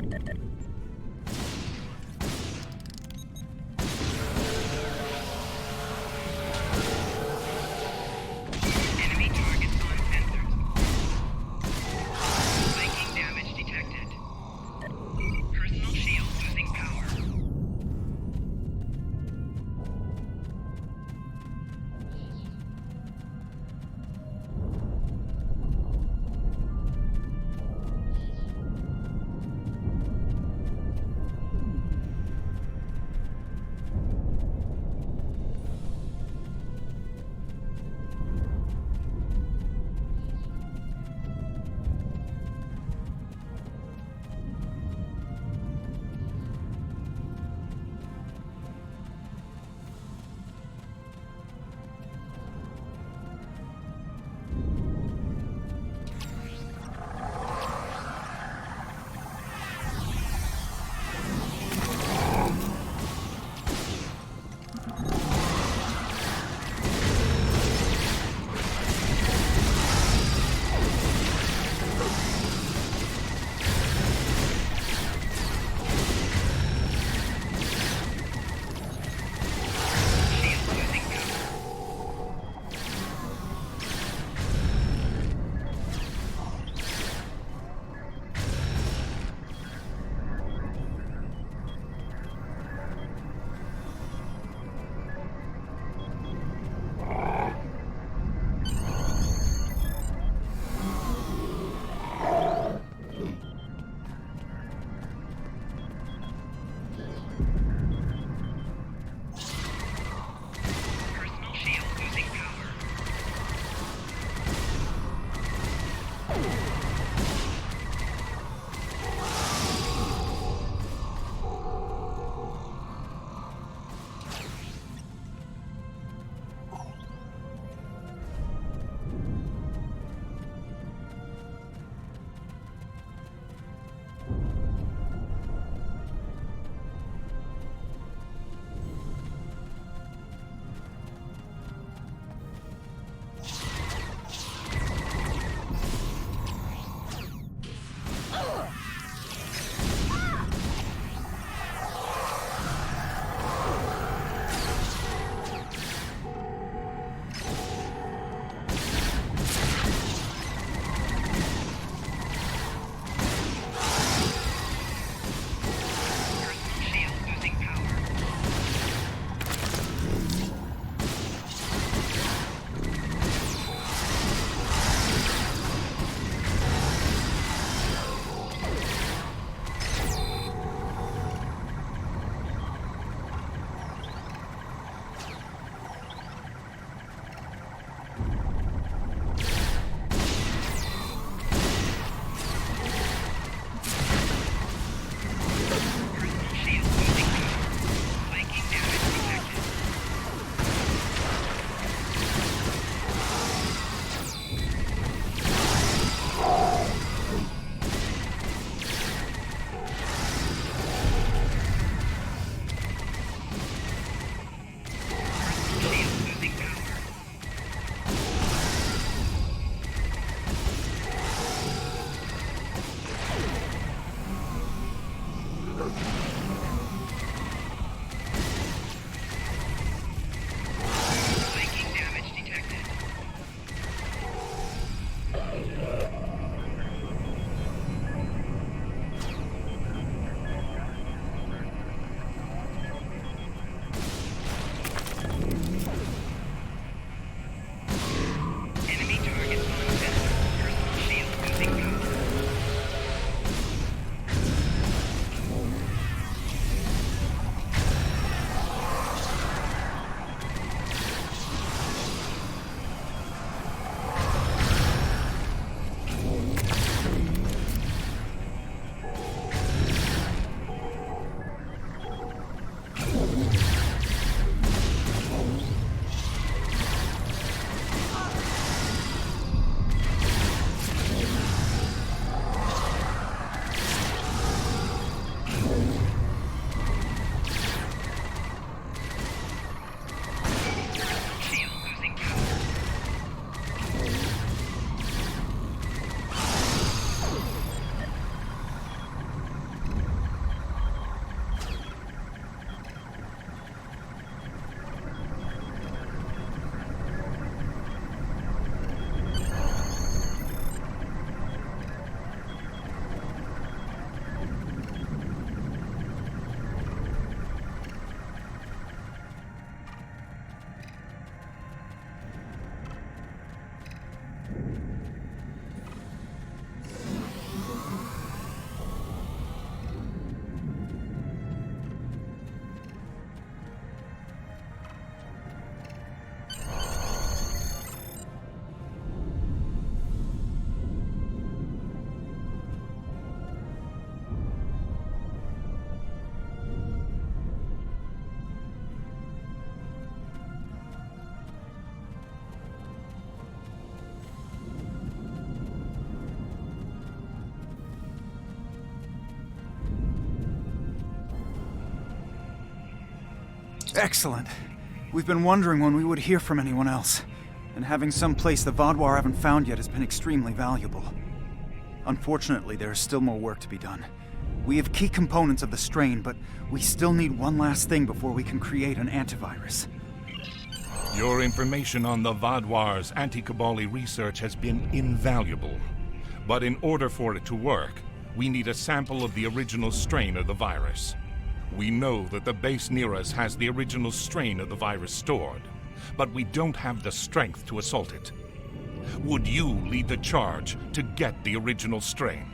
Enemy targets on sensors. Viking damage detected. Personal shield losing power. Excellent. We've been wondering when we would hear from anyone else, and having some place the Vaadwaur haven't found yet has been extremely valuable. Unfortunately, there is still more work to be done. We have key components of the strain, but we still need one last thing before we can create an antivirus. Your information on the Vaadwaur's anti-Cabali research has been invaluable. But in order for it to work, we need a sample of the original strain of the virus. We know that the base near us has the original strain of the virus stored, but we don't have the strength to assault it. Would you lead the charge to get the original strain?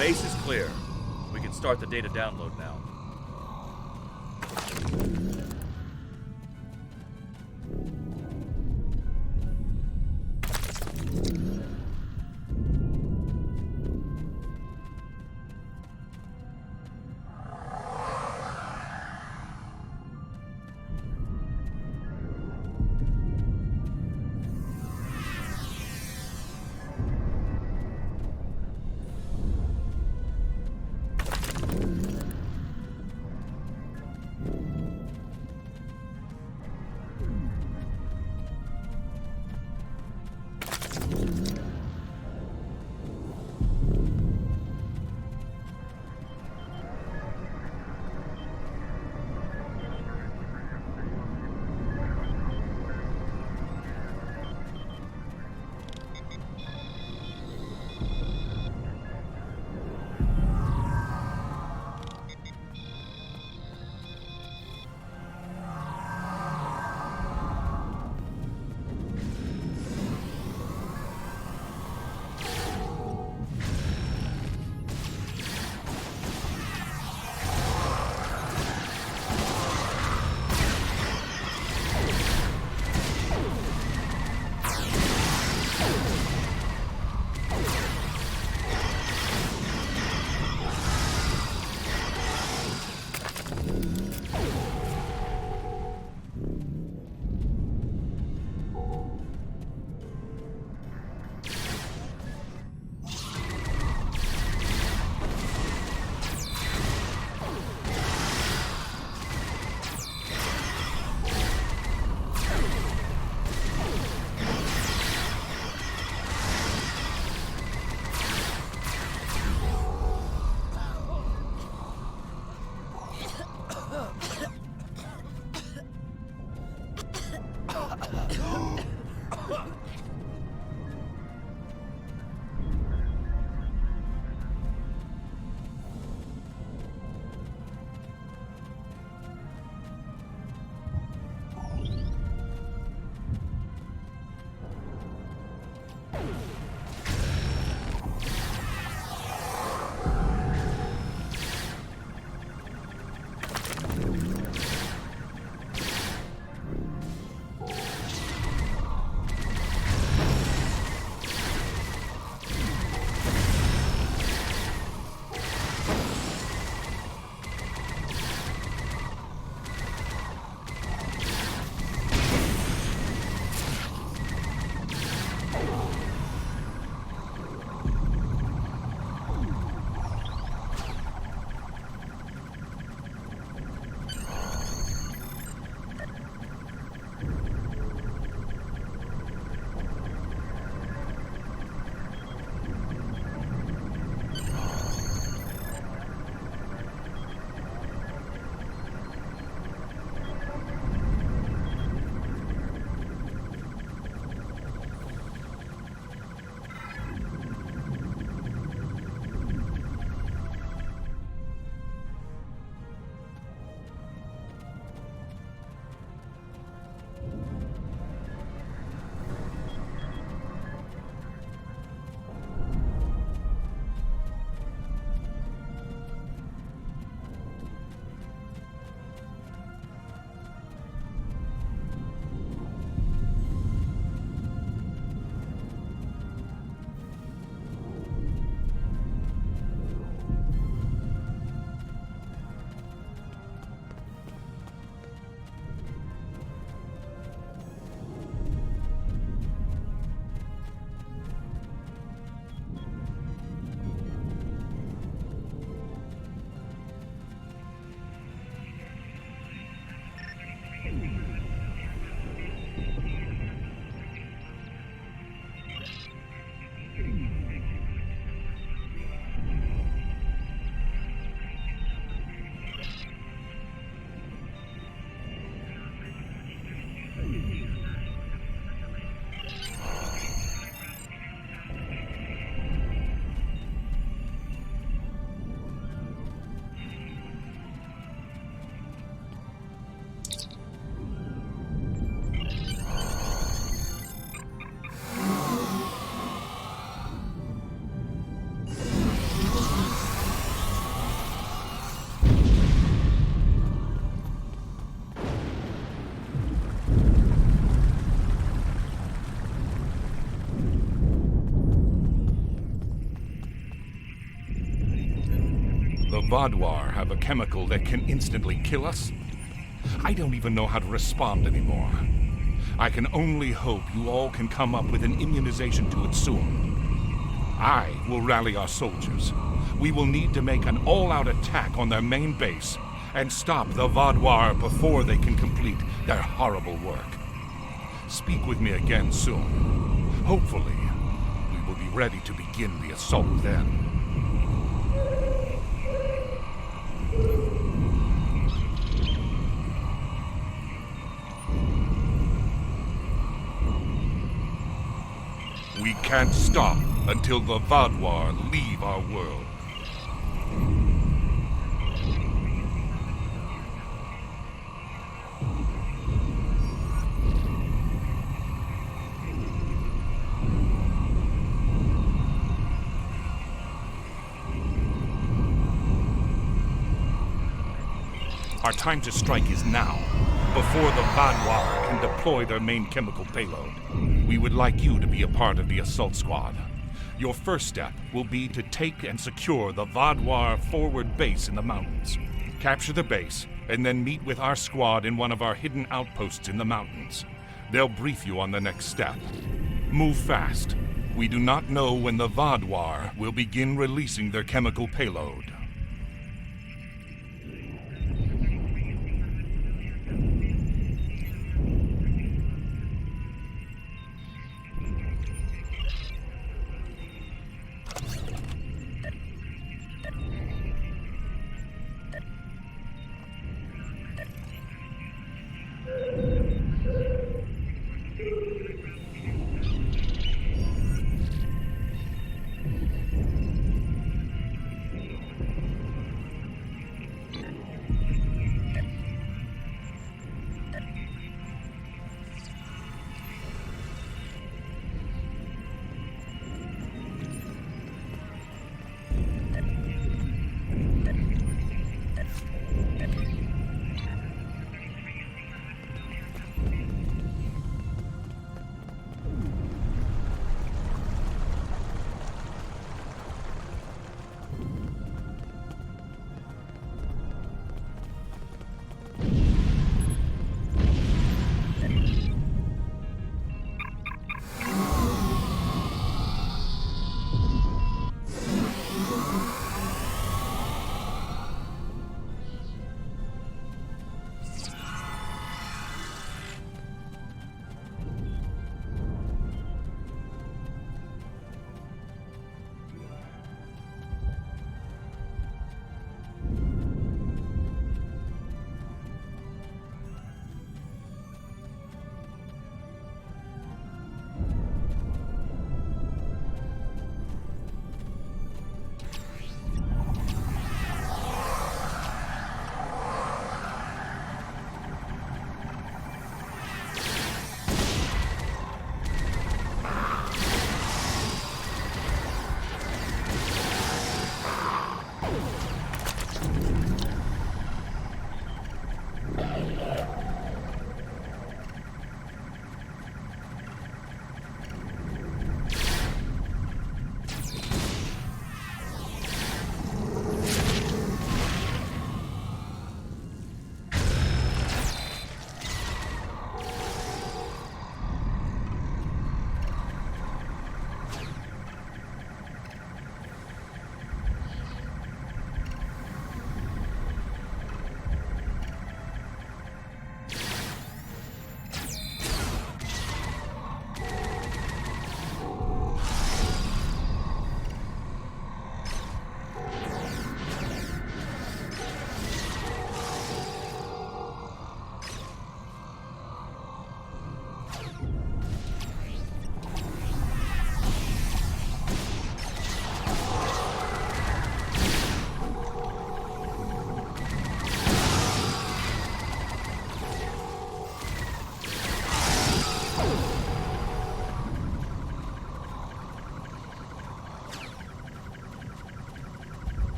The base is clear. We can start the data download now. The Vaadwaur have a chemical that can instantly kill us? I don't even know how to respond anymore. I can only hope you all can come up with an immunization to it soon. I will rally our soldiers. We will need to make an all-out attack on their main base and stop the Vaadwaur before they can complete their horrible work. Speak with me again soon. Hopefully, we will be ready to begin the assault then. We can't stop until the Vaadwaur leave our world. Our time to strike is now, before the Vaadwaur can deploy their main chemical payload. We would like you to be a part of the assault squad. Your first step will be to take and secure the Vaadwaur forward base in the mountains. Capture the base, and then meet with our squad in one of our hidden outposts in the mountains. They'll brief you on the next step. Move fast. We do not know when the Vaadwaur will begin releasing their chemical payload.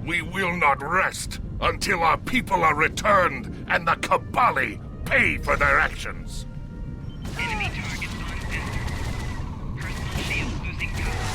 We will not rest until our people are returned and the Kabali pay for their actions. Enemy targets on center. Personal shield losing power.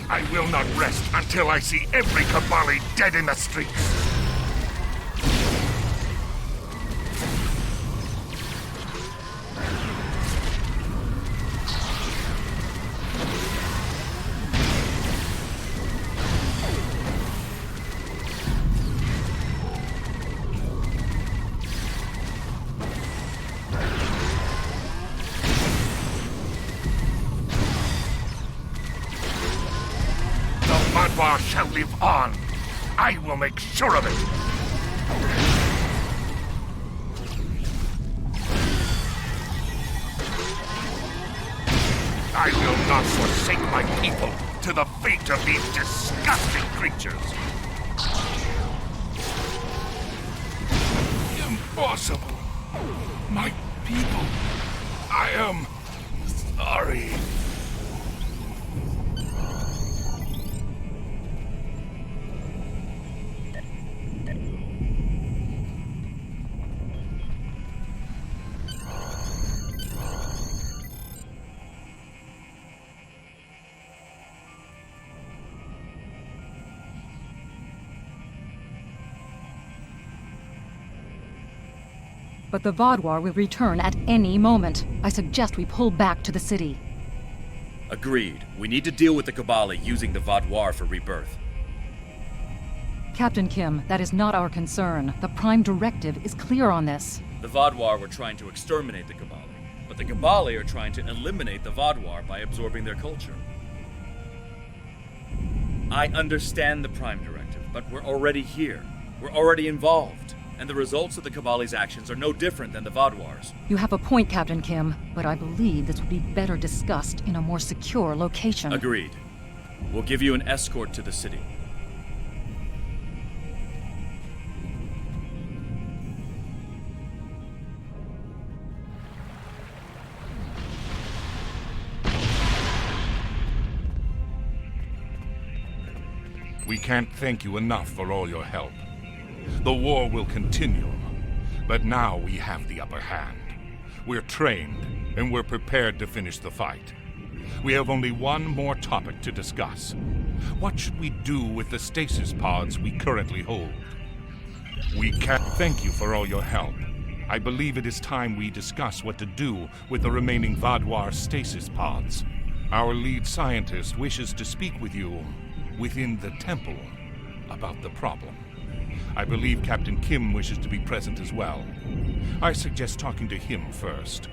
I will not rest until I see every Kabali dead in the streets. Madwa shall live on. I will make sure of it. I will not forsake my people to the fate of these disgusting creatures. Impossible. My people. I am sorry. But the Vaadwaur will return at any moment. I suggest we pull back to the city. Agreed. We need to deal with the Kabali using the Vaadwaur for rebirth. Captain Kim, that is not our concern. The Prime Directive is clear on this. The Vaadwaur were trying to exterminate the Kabali, but the Kabali are trying to eliminate the Vaadwaur by absorbing their culture. I understand the Prime Directive, but we're already here. We're already involved. And the results of the Kabali's actions are no different than the Vaadwaur's. You have a point, Captain Kim, but I believe this would be better discussed in a more secure location. Agreed. We'll give you an escort to the city. We can't thank you enough for all your help. The war will continue, but now we have the upper hand. We're trained, and we're prepared to finish the fight. We have only one more topic to discuss. What should we do with the stasis pods we currently hold? We can't thank you for all your help. I believe it is time we discuss what to do with the remaining Vaadwaur stasis pods. Our lead scientist wishes to speak with you within the temple about the problem. I believe Captain Kim wishes to be present as well. I suggest talking to him first.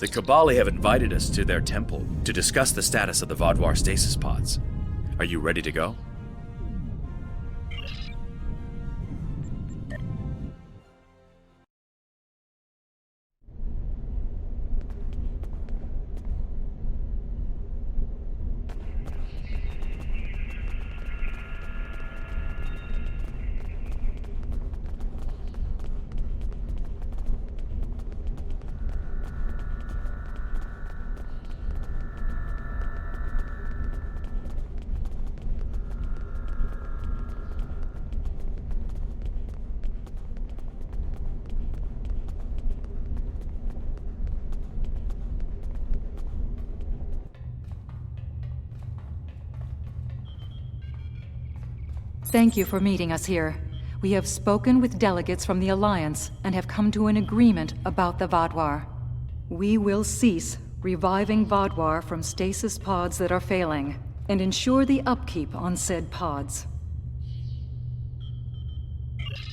The Kabali have invited us to their temple to discuss the status of the Vaadwaur stasis pods. Are you ready to go? Thank you for meeting us here. We have spoken with delegates from the Alliance and have come to an agreement about the Vaadwaur. We will cease reviving Vaadwaur from stasis pods that are failing and ensure the upkeep on said pods.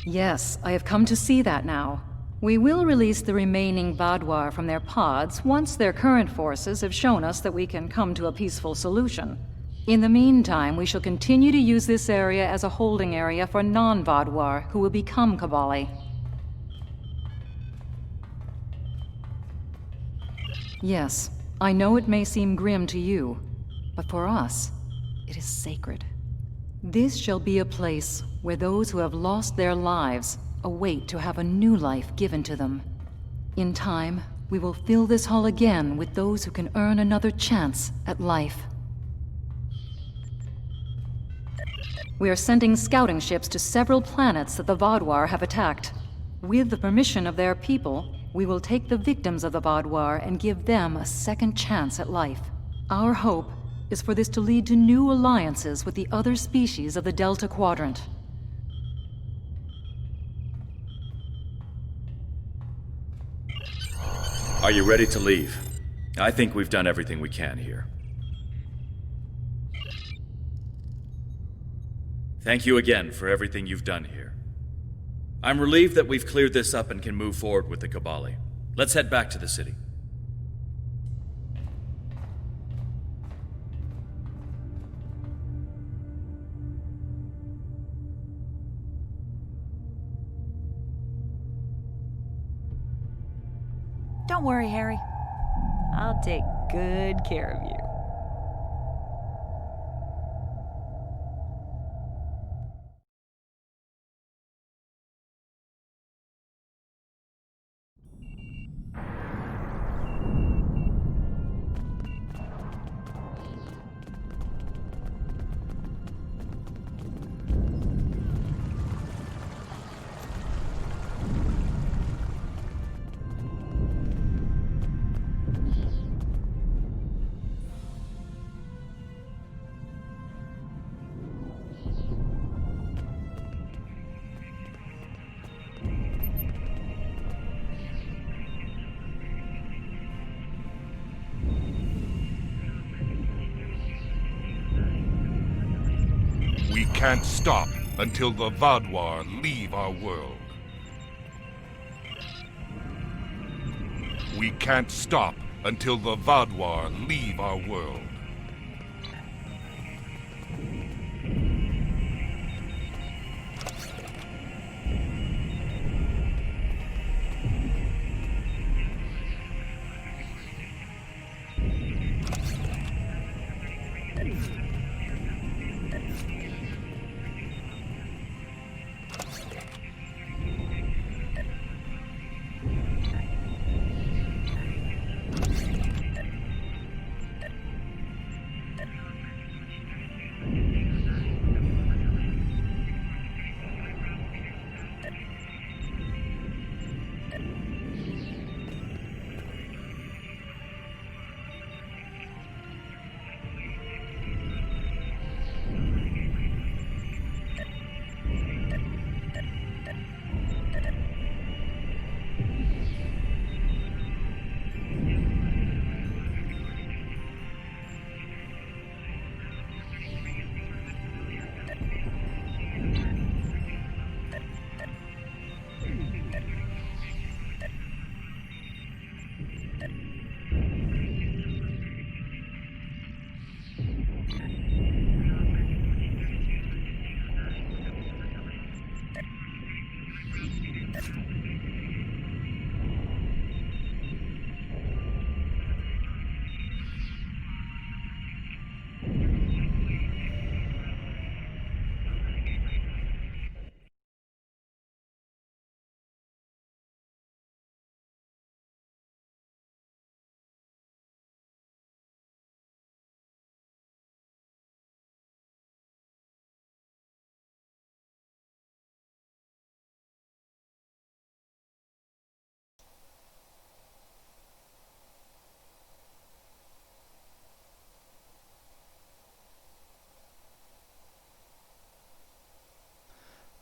Yes, I have come to see that now. We will release the remaining Vaadwaur from their pods once their current forces have shown us that we can come to a peaceful solution. In the meantime, we shall continue to use this area as a holding area for non-Vaadwaur who will become Kabali. Yes, I know it may seem grim to you, but for us, it is sacred. This shall be a place where those who have lost their lives await to have a new life given to them. In time, we will fill this hall again with those who can earn another chance at life. We are sending scouting ships to several planets that the Vaadwaur have attacked. With the permission of their people, we will take the victims of the Vaadwaur and give them a second chance at life. Our hope is for this to lead to new alliances with the other species of the Delta Quadrant. Are you ready to leave? I think we've done everything we can here. Thank you again for everything you've done here. I'm relieved that we've cleared this up and can move forward with the Kabali. Let's head back to the city. Don't worry, Harry. I'll take good care of you. We can't stop until the Vaadwaur leave our world. We can't stop until the Vaadwaur leave our world.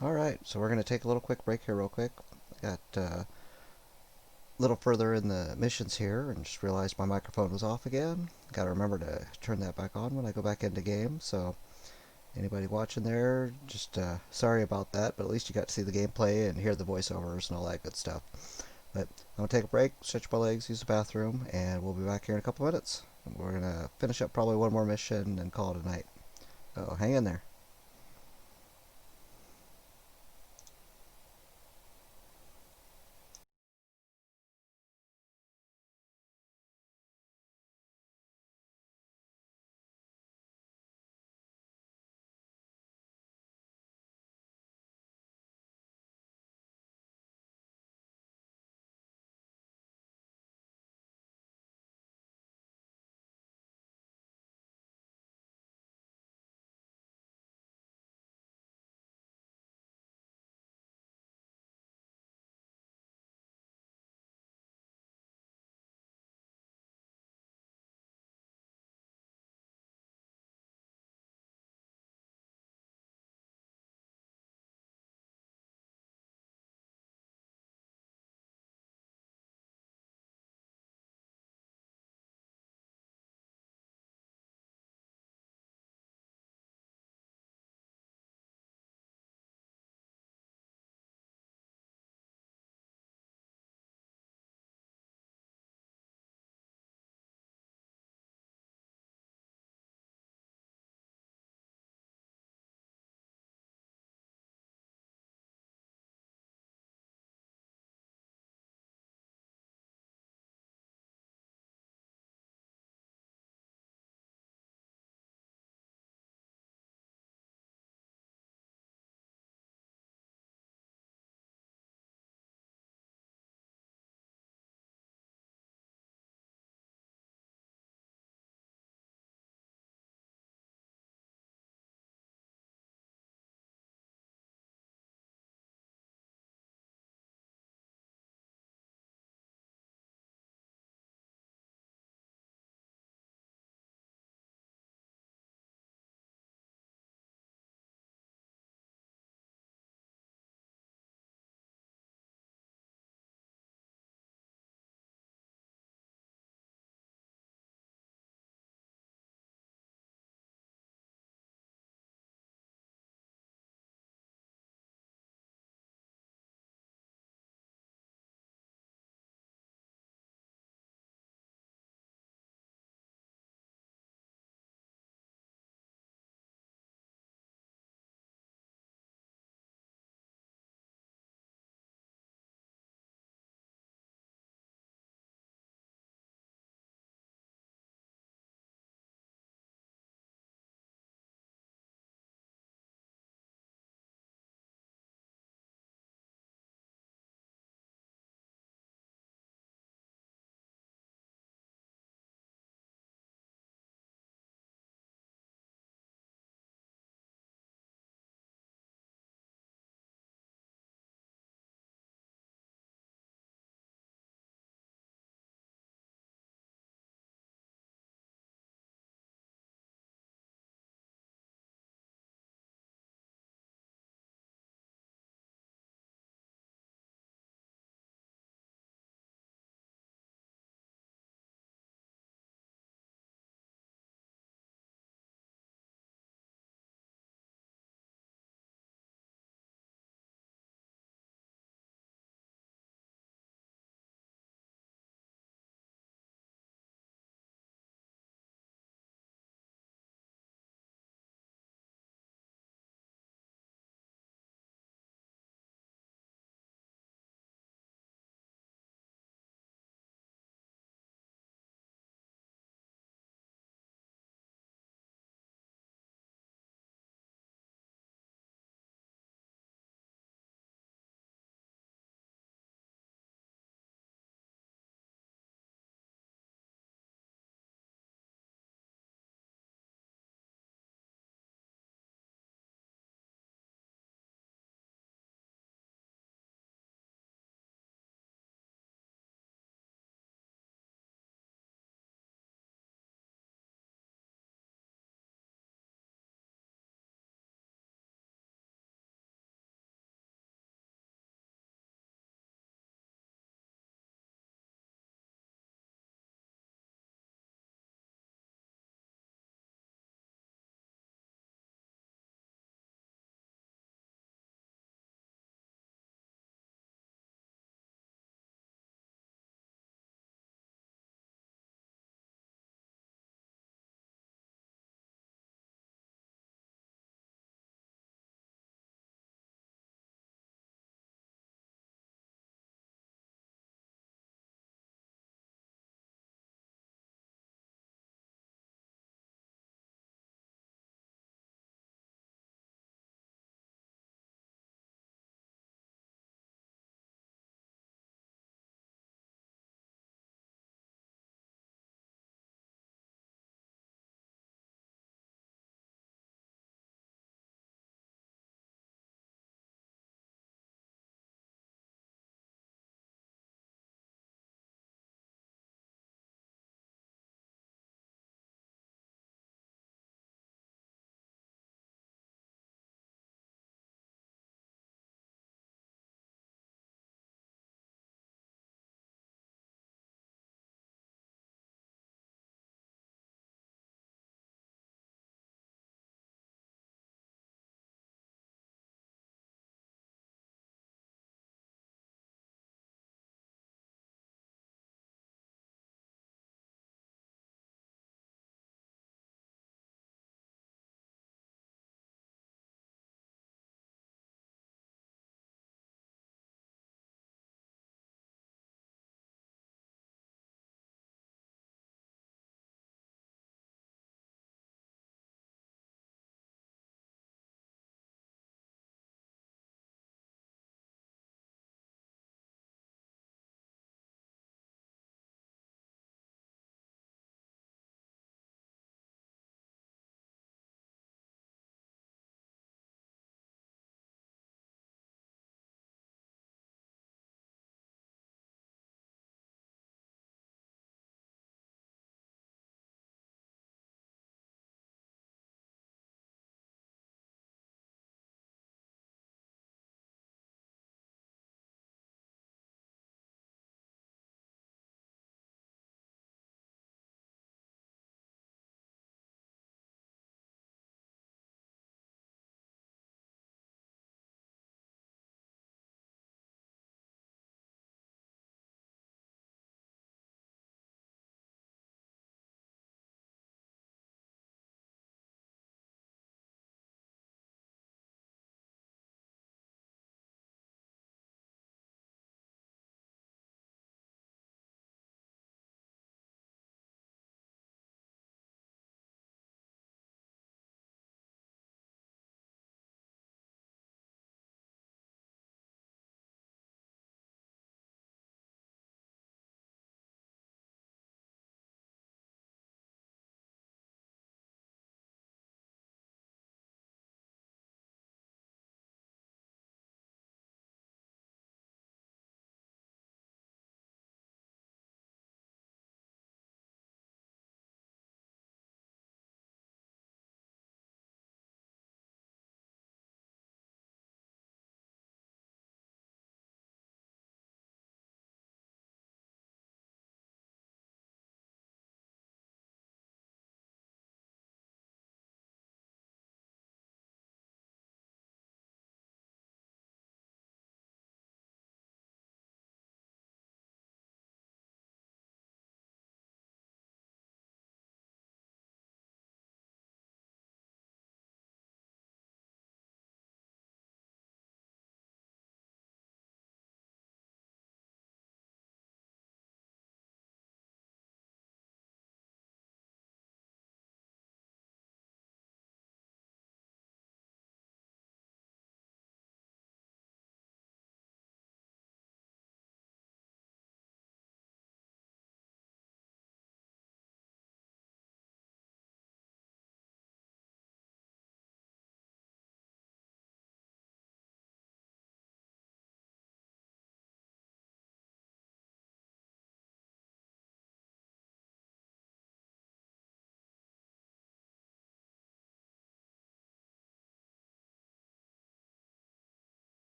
Alright, so we're going to take a little quick break here real quick. Got a little further in the missions here and just realized my microphone was off again. Got to remember to turn that back on when I go back into game, so anybody watching there, just sorry about that, but at least you got to see the gameplay and hear the voiceovers and all that good stuff. But I'm going to take a break, stretch my legs, use the bathroom, and we'll be back here in a couple minutes. We're going to finish up probably one more mission and call it a night. So hang in there.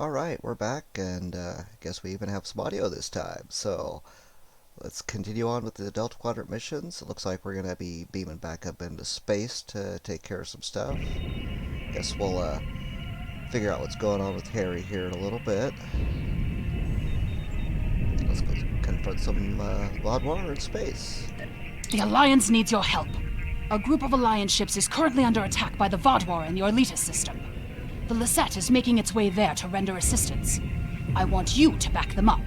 Alright, we're back, and I guess we even have some audio this time. So, let's continue on with the Delta Quadrant missions. It looks like we're going to be beaming back up into space to take care of some stuff. Guess we'll figure out what's going on with Harry here in a little bit. Let's go confront some Vaadwaur in space. The Alliance needs your help. A group of Alliance ships is currently under attack by the Vaadwaur in the Orletus system. The Lisette is making its way there to render assistance. I want you to back them up.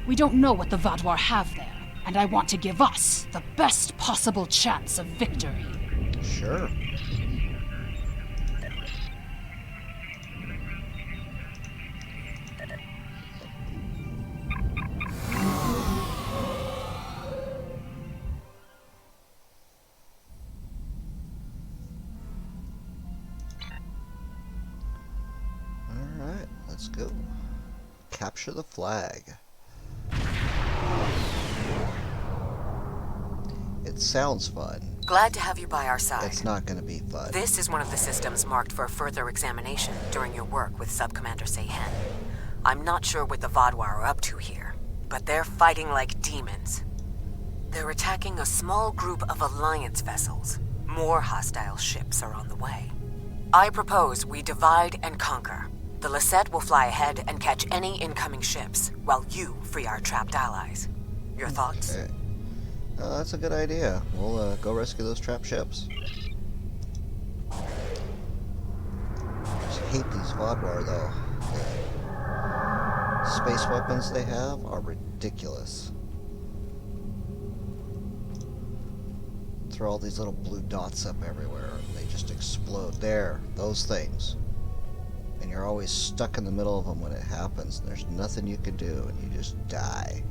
We don't know what the Vaadwaur have there, and I want to give us the best possible chance of victory. Sure. Alright, let's go. Capture the flag. It sounds fun. Glad to have you by our side. It's not going to be fun. This is one of the systems marked for further examination during your work with Subcommander Seyhen. I'm not sure what the Vaadwaur are up to here, but they're fighting like demons. They're attacking a small group of Alliance vessels. More hostile ships are on the way. I propose we divide and conquer. The Lisette will fly ahead and catch any incoming ships, while you free our trapped allies. Your thoughts? Okay. That's a good idea. We'll go rescue those trapped ships. I just hate these Vaadwaur, though. The space weapons they have are ridiculous. Throw all these little blue dots up everywhere, and they just explode. There, those things. And you're always stuck in the middle of them when it happens, and there's nothing you can do, and you just die.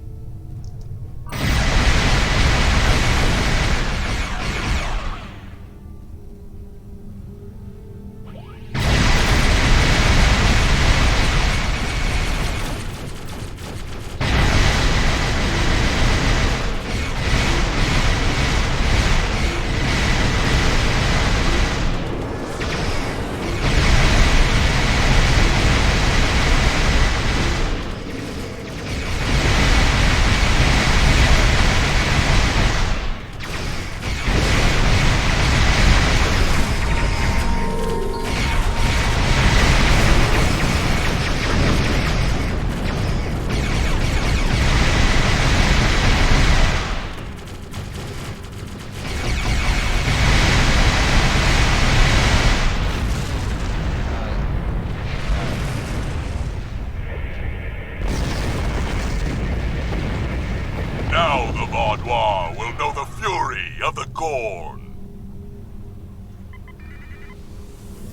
Now the Vaadwaur will know the fury of the Gorn.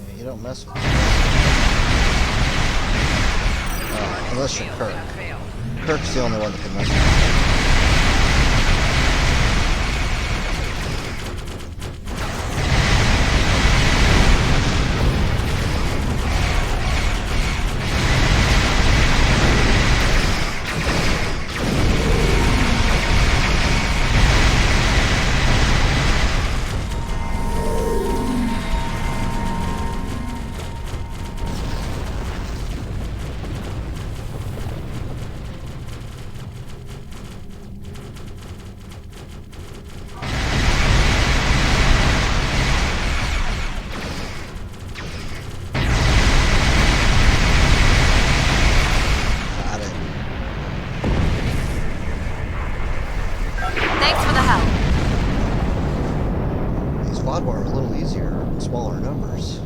Yeah, you don't mess with unless you're Kirk. Kirk's the only one that can mess with it. Thanks for the help. These Vaadwaur are a little easier in smaller numbers.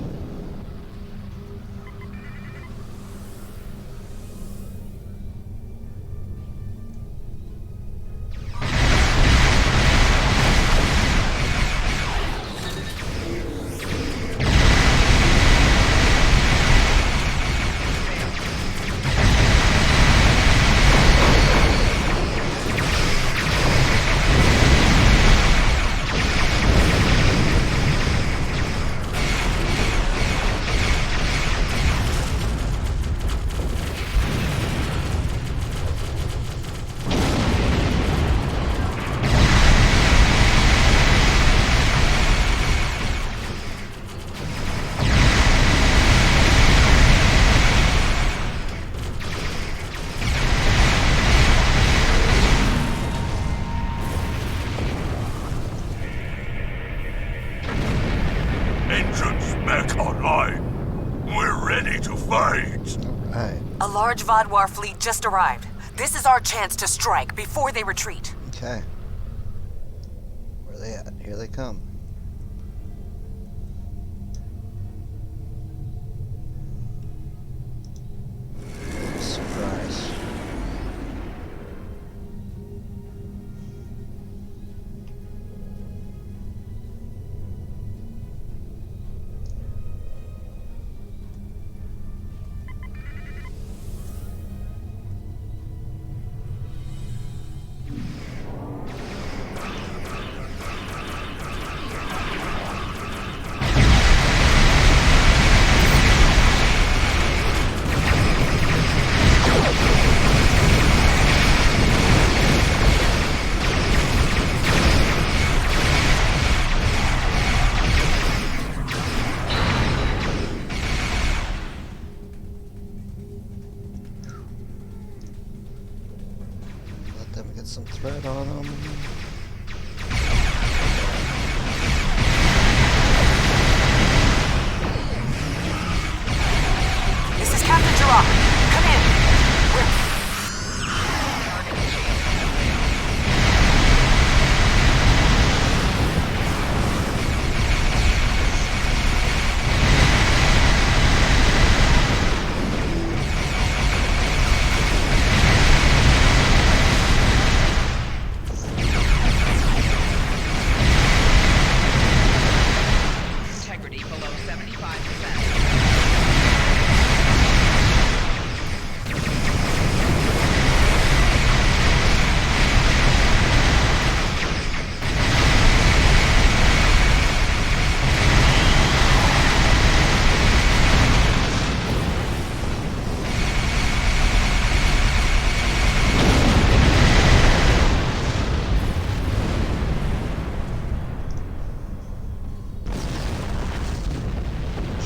fight! Alright. A large Vodwar fleet just arrived. This is our chance to strike before they retreat. Okay. Where are they at? Here they come. Surprise. Let them get some thread on them. This is Captain Girard. Come in. Integrity below 75%.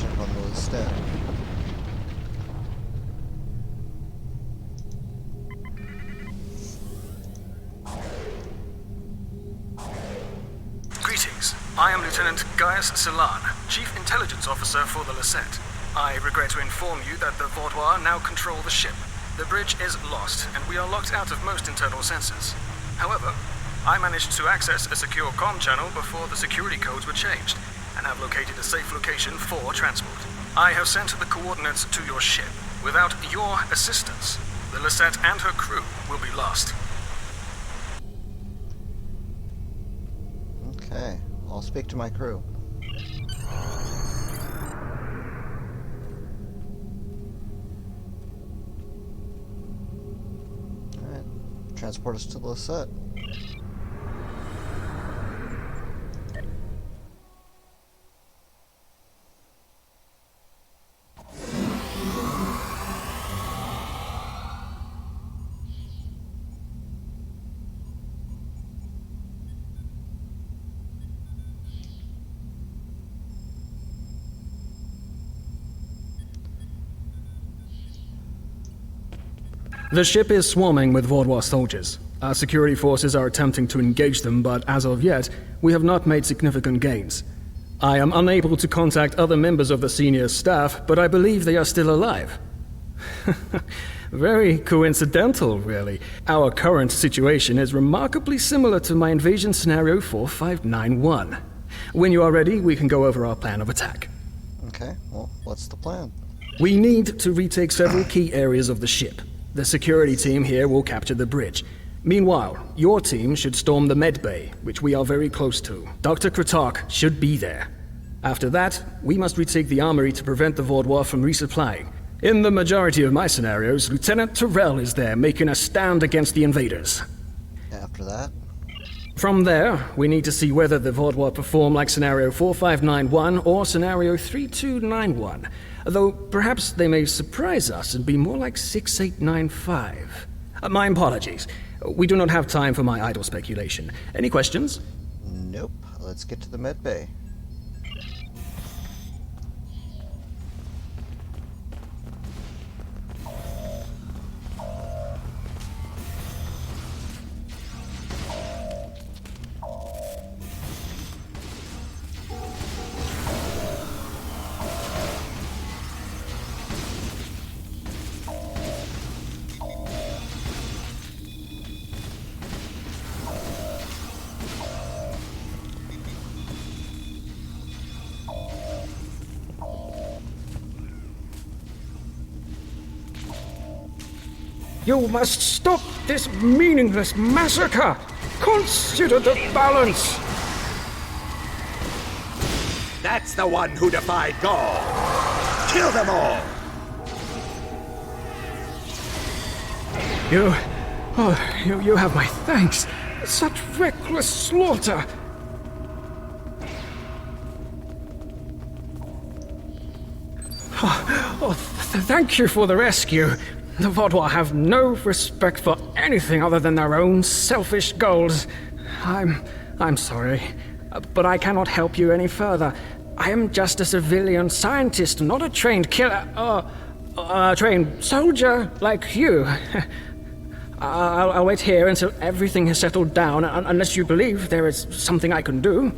Check on the stat. Greetings. I am Lieutenant Gaius Celan, Chief Intelligence Officer for the Lisette. I regret to inform you that the Vaudois now control the ship. The bridge is lost, and we are locked out of most internal sensors. However, I managed to access a secure comm channel before the security codes were changed, and have located a safe location for transport. I have sent the coordinates to your ship. Without your assistance, the Lisette and her crew will be lost. Okay, I'll speak to my crew. Alright, transport us to the set. The ship is swarming with Vaudois soldiers. Our security forces are attempting to engage them, but as of yet, we have not made significant gains. I am unable to contact other members of the senior staff, but I believe they are still alive. Very coincidental, really. Our current situation is remarkably similar to my invasion scenario 4591. When you are ready, we can go over our plan of attack. Okay, well, what's the plan? We need to retake several key areas of the ship. The security team here will capture the bridge. Meanwhile, your team should storm the med bay, which we are very close to. Dr. Kratok should be there. After that, we must retake the armory to prevent the Vaudois from resupplying. In the majority of my scenarios, Lieutenant Terrell is there making a stand against the invaders. After that? From there, we need to see whether the Vaudois perform like Scenario 4591 or Scenario 3291. Though perhaps they may surprise us and be more like 6895. My apologies. We do not have time for my idle speculation. Any questions? Nope. Let's get to the med bay. You must stop this meaningless massacre! Consider the balance! That's the one who defied God! Kill them all! You have my thanks. Such reckless slaughter! Thank you for the rescue. The Vaudois have no respect for anything other than their own selfish goals. I'm sorry, but I cannot help you any further. I am just a civilian scientist, not a trained killer, a trained soldier like you. I'll wait here until everything has settled down, unless you believe there is something I can do.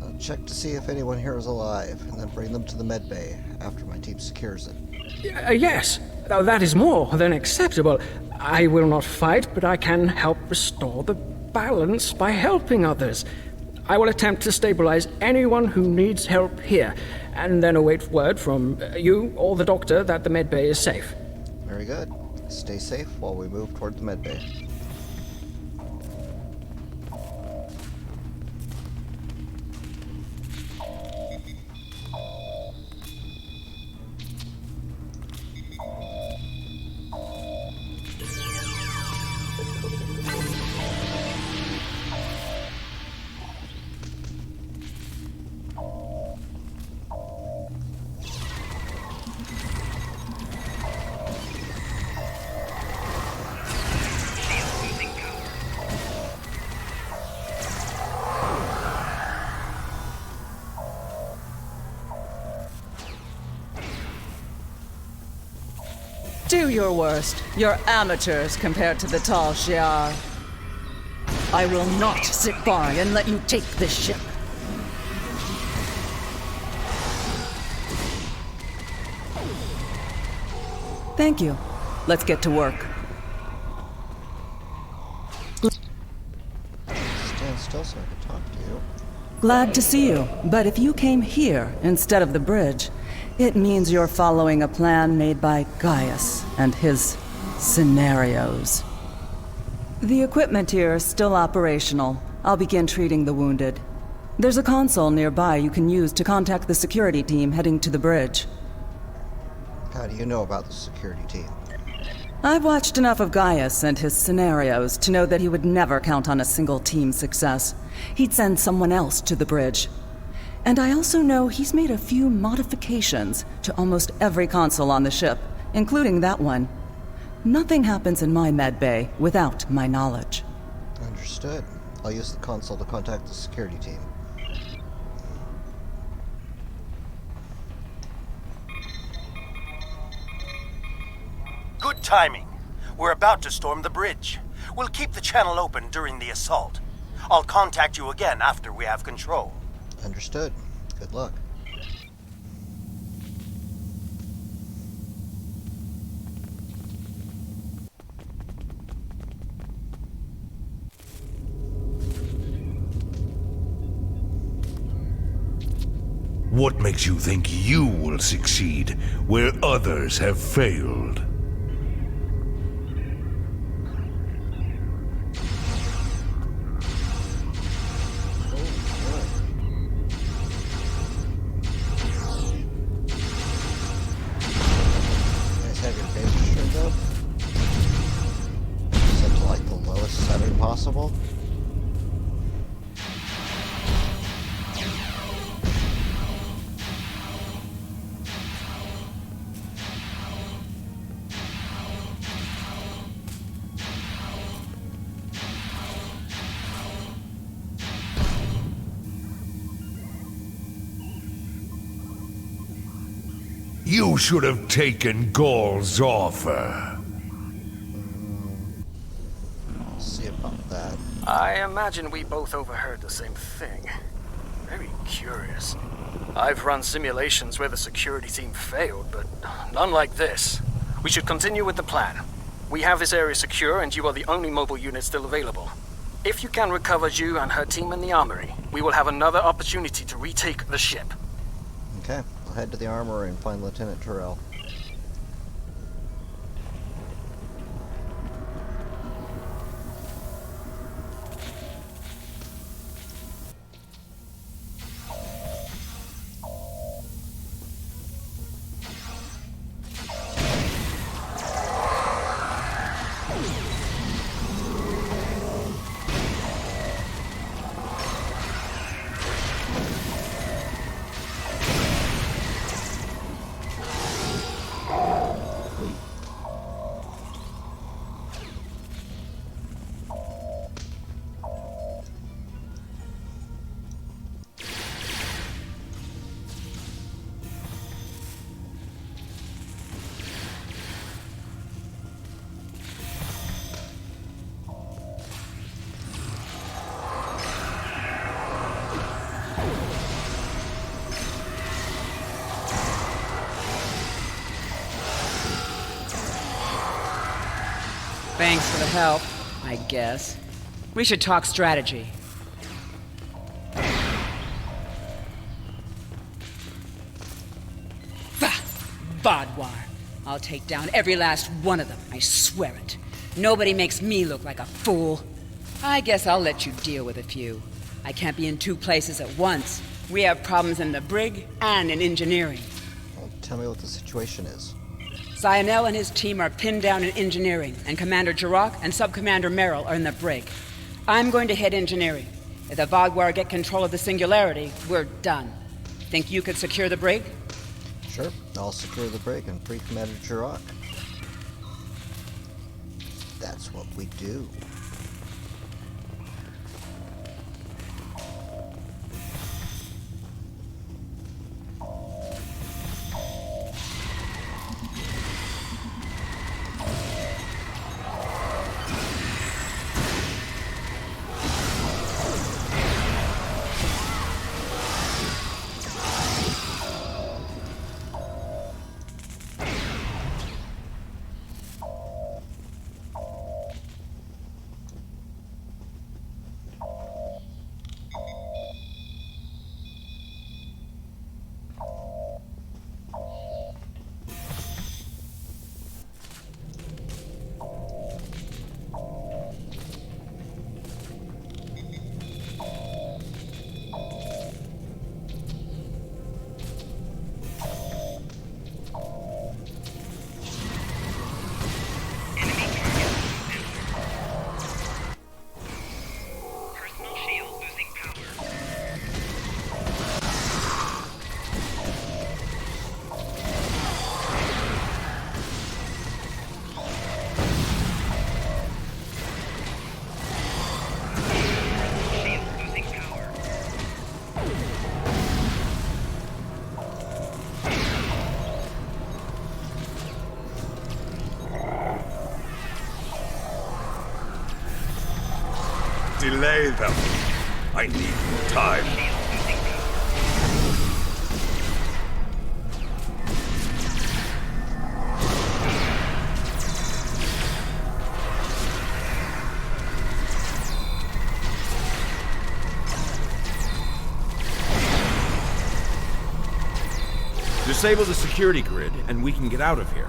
I'll check to see if anyone here is alive, and then bring them to the med bay after my team secures it. Yes, that is more than acceptable. I will not fight, but I can help restore the balance by helping others. I will attempt to stabilize anyone who needs help here, and then await word from you or the doctor that the medbay is safe. Very good. Stay safe while we move toward the medbay. Do your worst. You're amateurs compared to the tall Shi'ar. I will not sit by and let you take this ship. Thank you. Let's get to work. Stand still so I can talk to you. Glad to see you, but if you came here instead of the bridge, it means you're following a plan made by Gaius and his scenarios. The equipment here is still operational. I'll begin treating the wounded. There's a console nearby you can use to contact the security team heading to the bridge. How do you know about the security team? I've watched enough of Gaius and his scenarios to know that he would never count on a single team's success. He'd send someone else to the bridge. And I also know he's made a few modifications to almost every console on the ship, including that one. Nothing happens in my medbay without my knowledge. Understood. I'll use the console to contact the security team. Good timing. We're about to storm the bridge. We'll keep the channel open during the assault. I'll contact you again after we have control. Understood. Good luck. What makes you think you will succeed where others have failed? Set to like the lowest setting possible. You should have taken Gaul's offer. See about that. I imagine we both overheard the same thing. Very curious. I've run simulations where the security team failed, but none like this. We should continue with the plan. We have this area secure, and you are the only mobile unit still available. If you can recover Zhu and her team in the armory, we will have another opportunity to retake the ship. Okay, I'll head to the armory and find Lieutenant Terrell. Thanks for the help, I guess. We should talk strategy. Vodwar. I'll take down every last one of them, I swear it. Nobody makes me look like a fool. I guess I'll let you deal with a few. I can't be in two places at once. We have problems in the brig and in engineering. Well, tell me what the situation is. Zionel and his team are pinned down in engineering, and Commander Jirok and Sub-Commander Merrill are in the brig. I'm going to head engineering. If the Vodwar get control of the Singularity, we're done. Think you could secure the brig? Sure, I'll secure the brig and free Commander Jirok. That's what we do. Delay them. I need more time. Disable the security grid, and we can get out of here.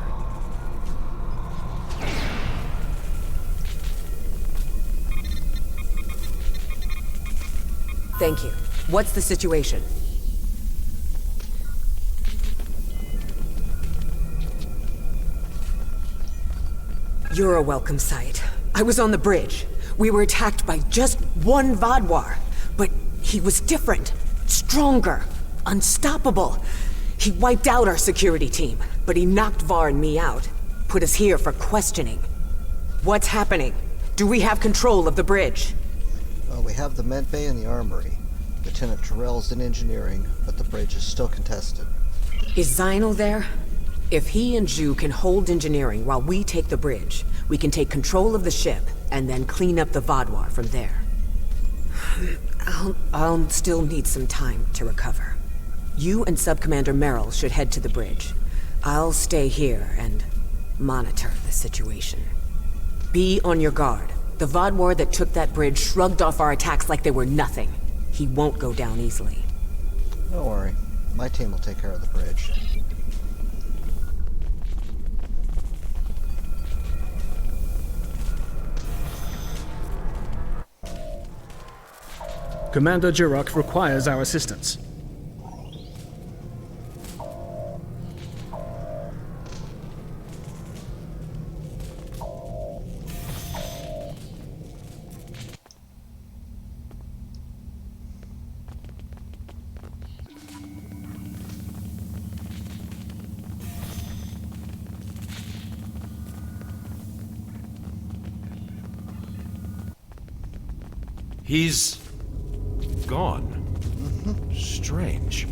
Thank you. What's the situation? You're a welcome sight. I was on the bridge. We were attacked by just one Vodwar, but he was different, stronger, unstoppable. He wiped out our security team, but he knocked Var and me out. Put us here for questioning. What's happening? Do we have control of the bridge? Well, we have the med bay and the armory. Lieutenant Terrell's in engineering, but the bridge is still contested. Is Zinal there? If he and Zhu can hold engineering while we take the bridge, we can take control of the ship and then clean up the Vodwar from there. I'll still need some time to recover. You and Sub-Commander Merrill should head to the bridge. I'll stay here and monitor the situation. Be on your guard. The Vodwar that took that bridge shrugged off our attacks like they were nothing. He won't go down easily. Don't worry. My team will take care of the bridge. Commander Jirok requires our assistance. He's gone. Strange.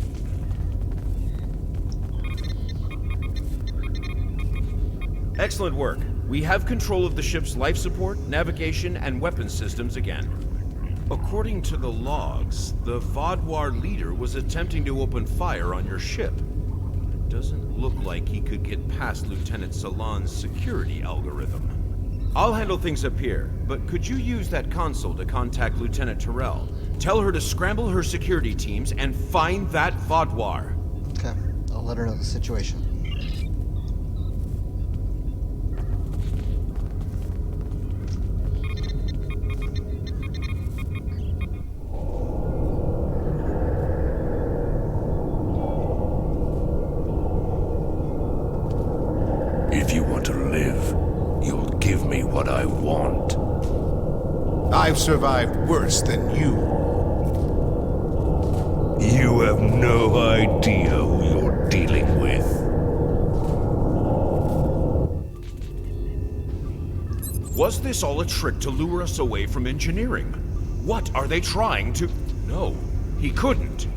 Excellent work. We have control of the ship's life support, navigation, and weapons systems again. According to the logs, the Vodwar leader was attempting to open fire on your ship. It doesn't look like he could get past Lieutenant Salon's security algorithm. I'll handle things up here, but could you use that console to contact Lieutenant Terrell? Tell her to scramble her security teams and find that Vaadwaur. Okay, I'll let her know the situation. If you want to live, you'll give me what I want. I've survived worse than you. You have no idea who you're dealing with. Was this all a trick to lure us away from engineering? What are they trying to... No, he couldn't.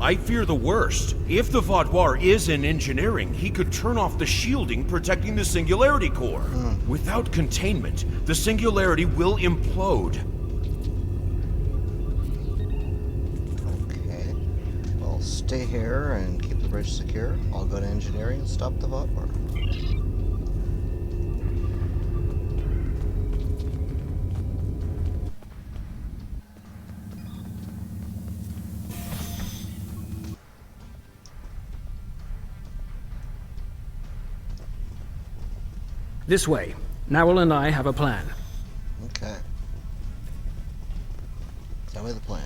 I fear the worst. If the Vaadwaur is in engineering, he could turn off the shielding protecting the Singularity Core. Without containment, the Singularity will implode. Okay. Well, stay here and keep the bridge secure. I'll go to engineering and stop the Vaadwaur. This way. Narwhal and I have a plan. Okay. Tell me the plan.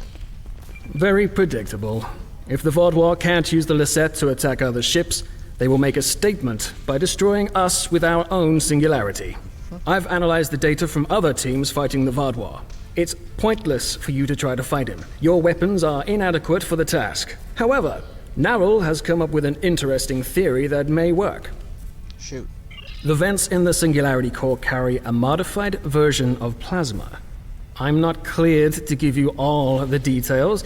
Very predictable. If the Vaadwaur can't use the Lisette to attack other ships, they will make a statement by destroying us with our own singularity. I've analyzed the data from other teams fighting the Vaadwaur. It's pointless for you to try to fight him. Your weapons are inadequate for the task. However, Narwhal has come up with an interesting theory that may work. Shoot. The vents in the Singularity Core carry a modified version of plasma. I'm not cleared to give you all the details,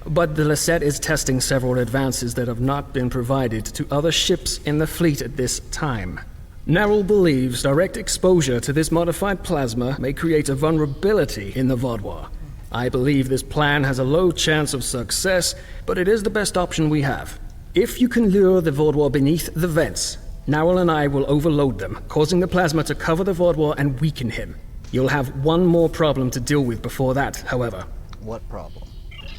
but the Lisette is testing several advances that have not been provided to other ships in the fleet at this time. Narwhal believes direct exposure to this modified plasma may create a vulnerability in the Vaadwaur. I believe this plan has a low chance of success, but it is the best option we have. If you can lure the Vaadwaur beneath the vents, Narwhal and I will overload them, causing the plasma to cover the Vaadwaur and weaken him. You'll have one more problem to deal with before that, however. What problem?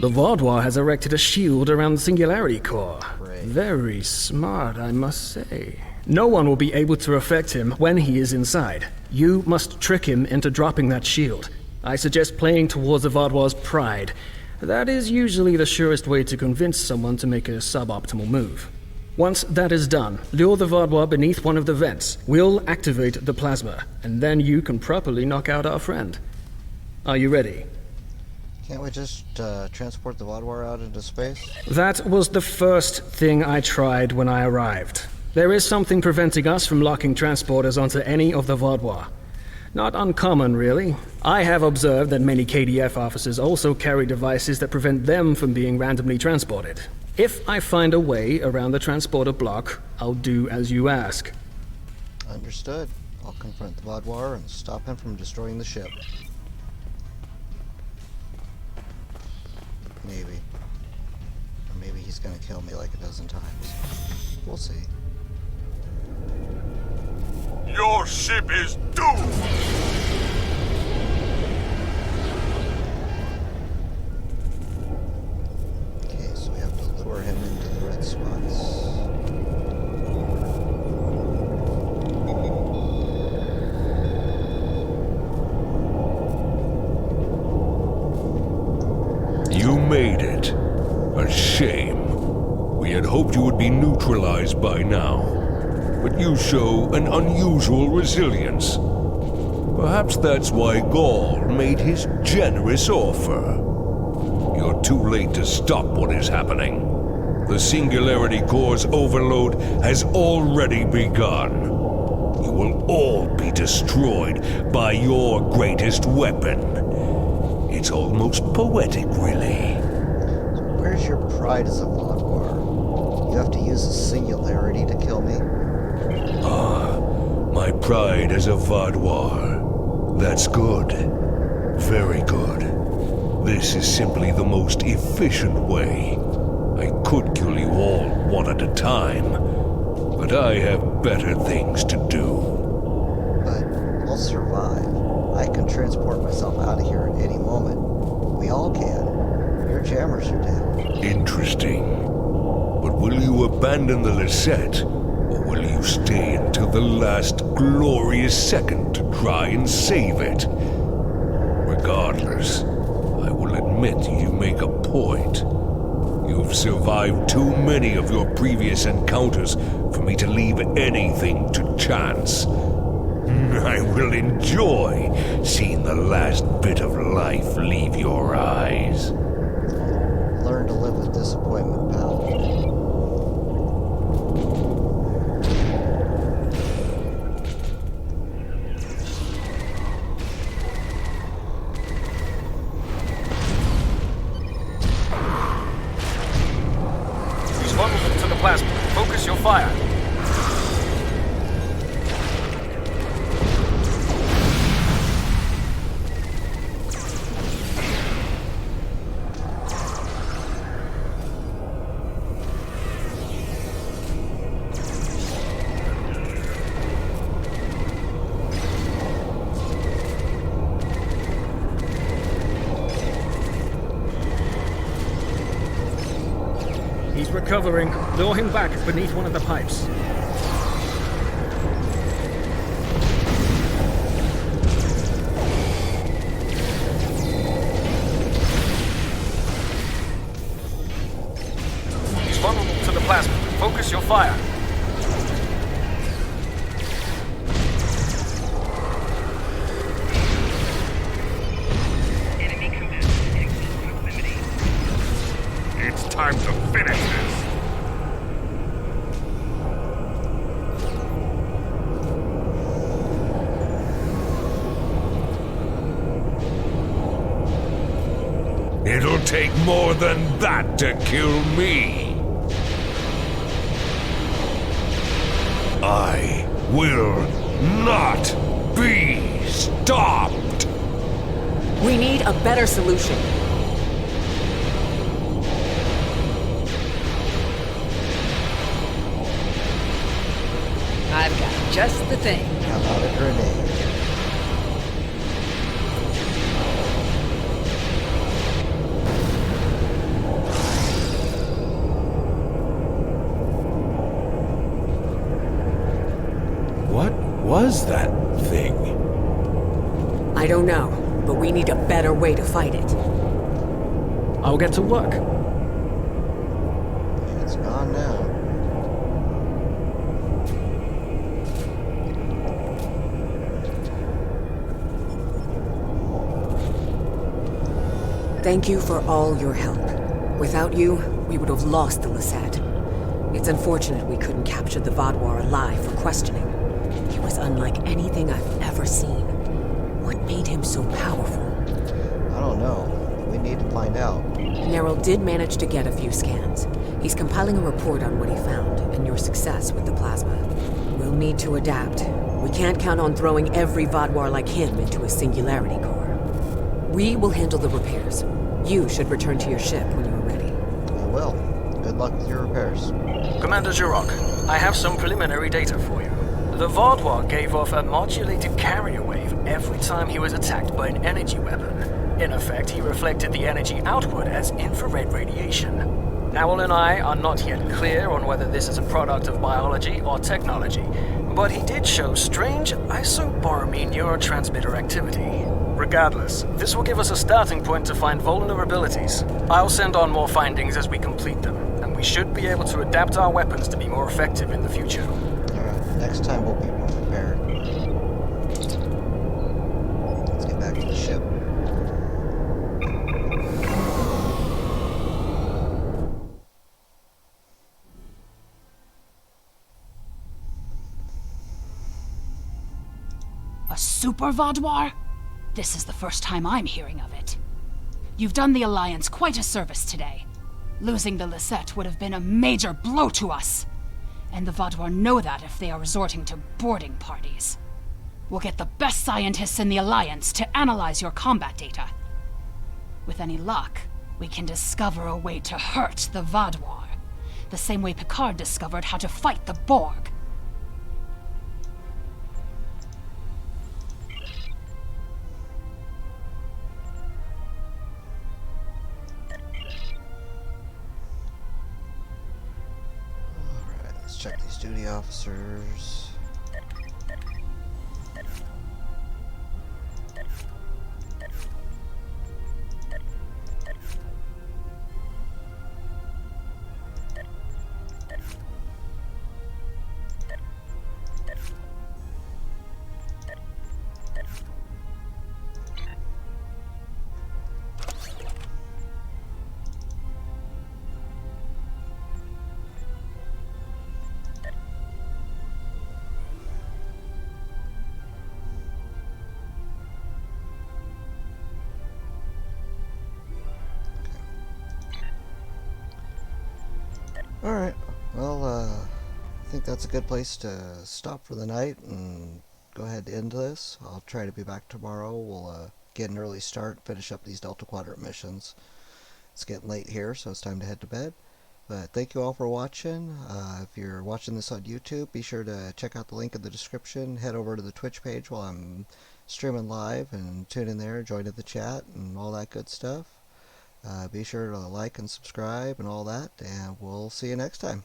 The Vaadwaur has erected a shield around the Singularity Core. Great. Very smart, I must say. No one will be able to affect him when he is inside. You must trick him into dropping that shield. I suggest playing towards the Vaadwaur's pride. That is usually the surest way to convince someone to make a suboptimal move. Once that is done, lure the Vaadwaur beneath one of the vents. We'll activate the plasma, and then you can properly knock out our friend. Are you ready? Can't we just transport the Vaadwaur out into space? That was the first thing I tried when I arrived. There is something preventing us from locking transporters onto any of the Vaadwaur. Not uncommon, really. I have observed that many KDF officers also carry devices that prevent them from being randomly transported. If I find a way around the transporter block, I'll do as you ask. Understood. I'll confront the Vaadwaur and stop him from destroying the ship. Maybe. Or maybe he's gonna kill me like a dozen times. We'll see. Your ship is doomed! Okay, so we have to lure him into the red spots. You made it. A shame. We had hoped you would be neutralized by now. But you show an unusual resilience. Perhaps that's why Gaul made his generous offer. You're too late to stop what is happening. The Singularity Core's overload has already begun. You will all be destroyed by your greatest weapon. It's almost poetic, really. So where's your pride as a Vaadwaur? You have to use a singularity to kill me? Ah, my pride as a Vaadwaur. That's good. Very good. This is simply the most efficient way. I could kill you all one at a time, but I have better things to do. But will survive. I can transport myself out of here at any moment. We all can. Your jammers are down. Interesting. But will you abandon the Lisette, or will you stay until the last glorious second to try and save it? Regardless, I will admit you make a point. You've survived too many of your previous encounters for me to leave anything to chance. I will enjoy seeing the last bit of life leave your eyes. Learn to live with disappointment, pal. Use vulnerable to the plasma. Focus your fire. He's recovering. Lure him back beneath one of the pipes. He's vulnerable to the plasma. Focus your fire. It's time to finish this. It'll take more than that to kill me. I will not be stopped. We need a better solution. I've got just the thing. How about a grenade? What was that thing? I don't know, but we need a better way to fight it. I'll get to work. It's gone now. Thank you for all your help. Without you, we would have lost the Lisette. It's unfortunate we couldn't capture the Vaadwaur alive for questioning. He was unlike anything I've ever seen. What made him so powerful? I don't know. We need to find out. Neril did manage to get a few scans. He's compiling a report on what he found and your success with the plasma. We'll need to adapt. We can't count on throwing every Vaadwaur like him into a singularity core. We will handle the repairs. You should return to your ship when you're ready. I will. Good luck with your repairs. Commander Jurok, I have some preliminary data for you. The Vaadwaur gave off a modulated carrier wave every time he was attacked by an energy weapon. In effect, he reflected the energy output as infrared radiation. Owl and I are not yet clear on whether this is a product of biology or technology, but he did show strange isoboromine neurotransmitter activity. Regardless, this will give us a starting point to find vulnerabilities. I'll send on more findings as we complete them, and we should be able to adapt our weapons to be more effective in the future. Alright, next time we'll be more prepared. Let's get back to the ship. A super Vaadwaur? This is the first time I'm hearing of it. You've done the Alliance quite a service today. Losing the Lisette would have been a major blow to us. And the Vaadwaur know that if they are resorting to boarding parties. We'll get the best scientists in the Alliance to analyze your combat data. With any luck, we can discover a way to hurt the Vaadwaur. The same way Picard discovered how to fight the Borg. Let's check these duty officers. Alright, well, I think that's a good place to stop for the night and go ahead and end this. I'll try to be back tomorrow. We'll get an early start, finish up these Delta Quadrant missions. It's getting late here, so it's time to head to bed. But thank you all for watching. If you're watching this on YouTube, be sure to check out the link in the description. Head over to the Twitch page while I'm streaming live and tune in there, join in the chat, and all that good stuff. Be sure to like and subscribe and all that, and we'll see you next time.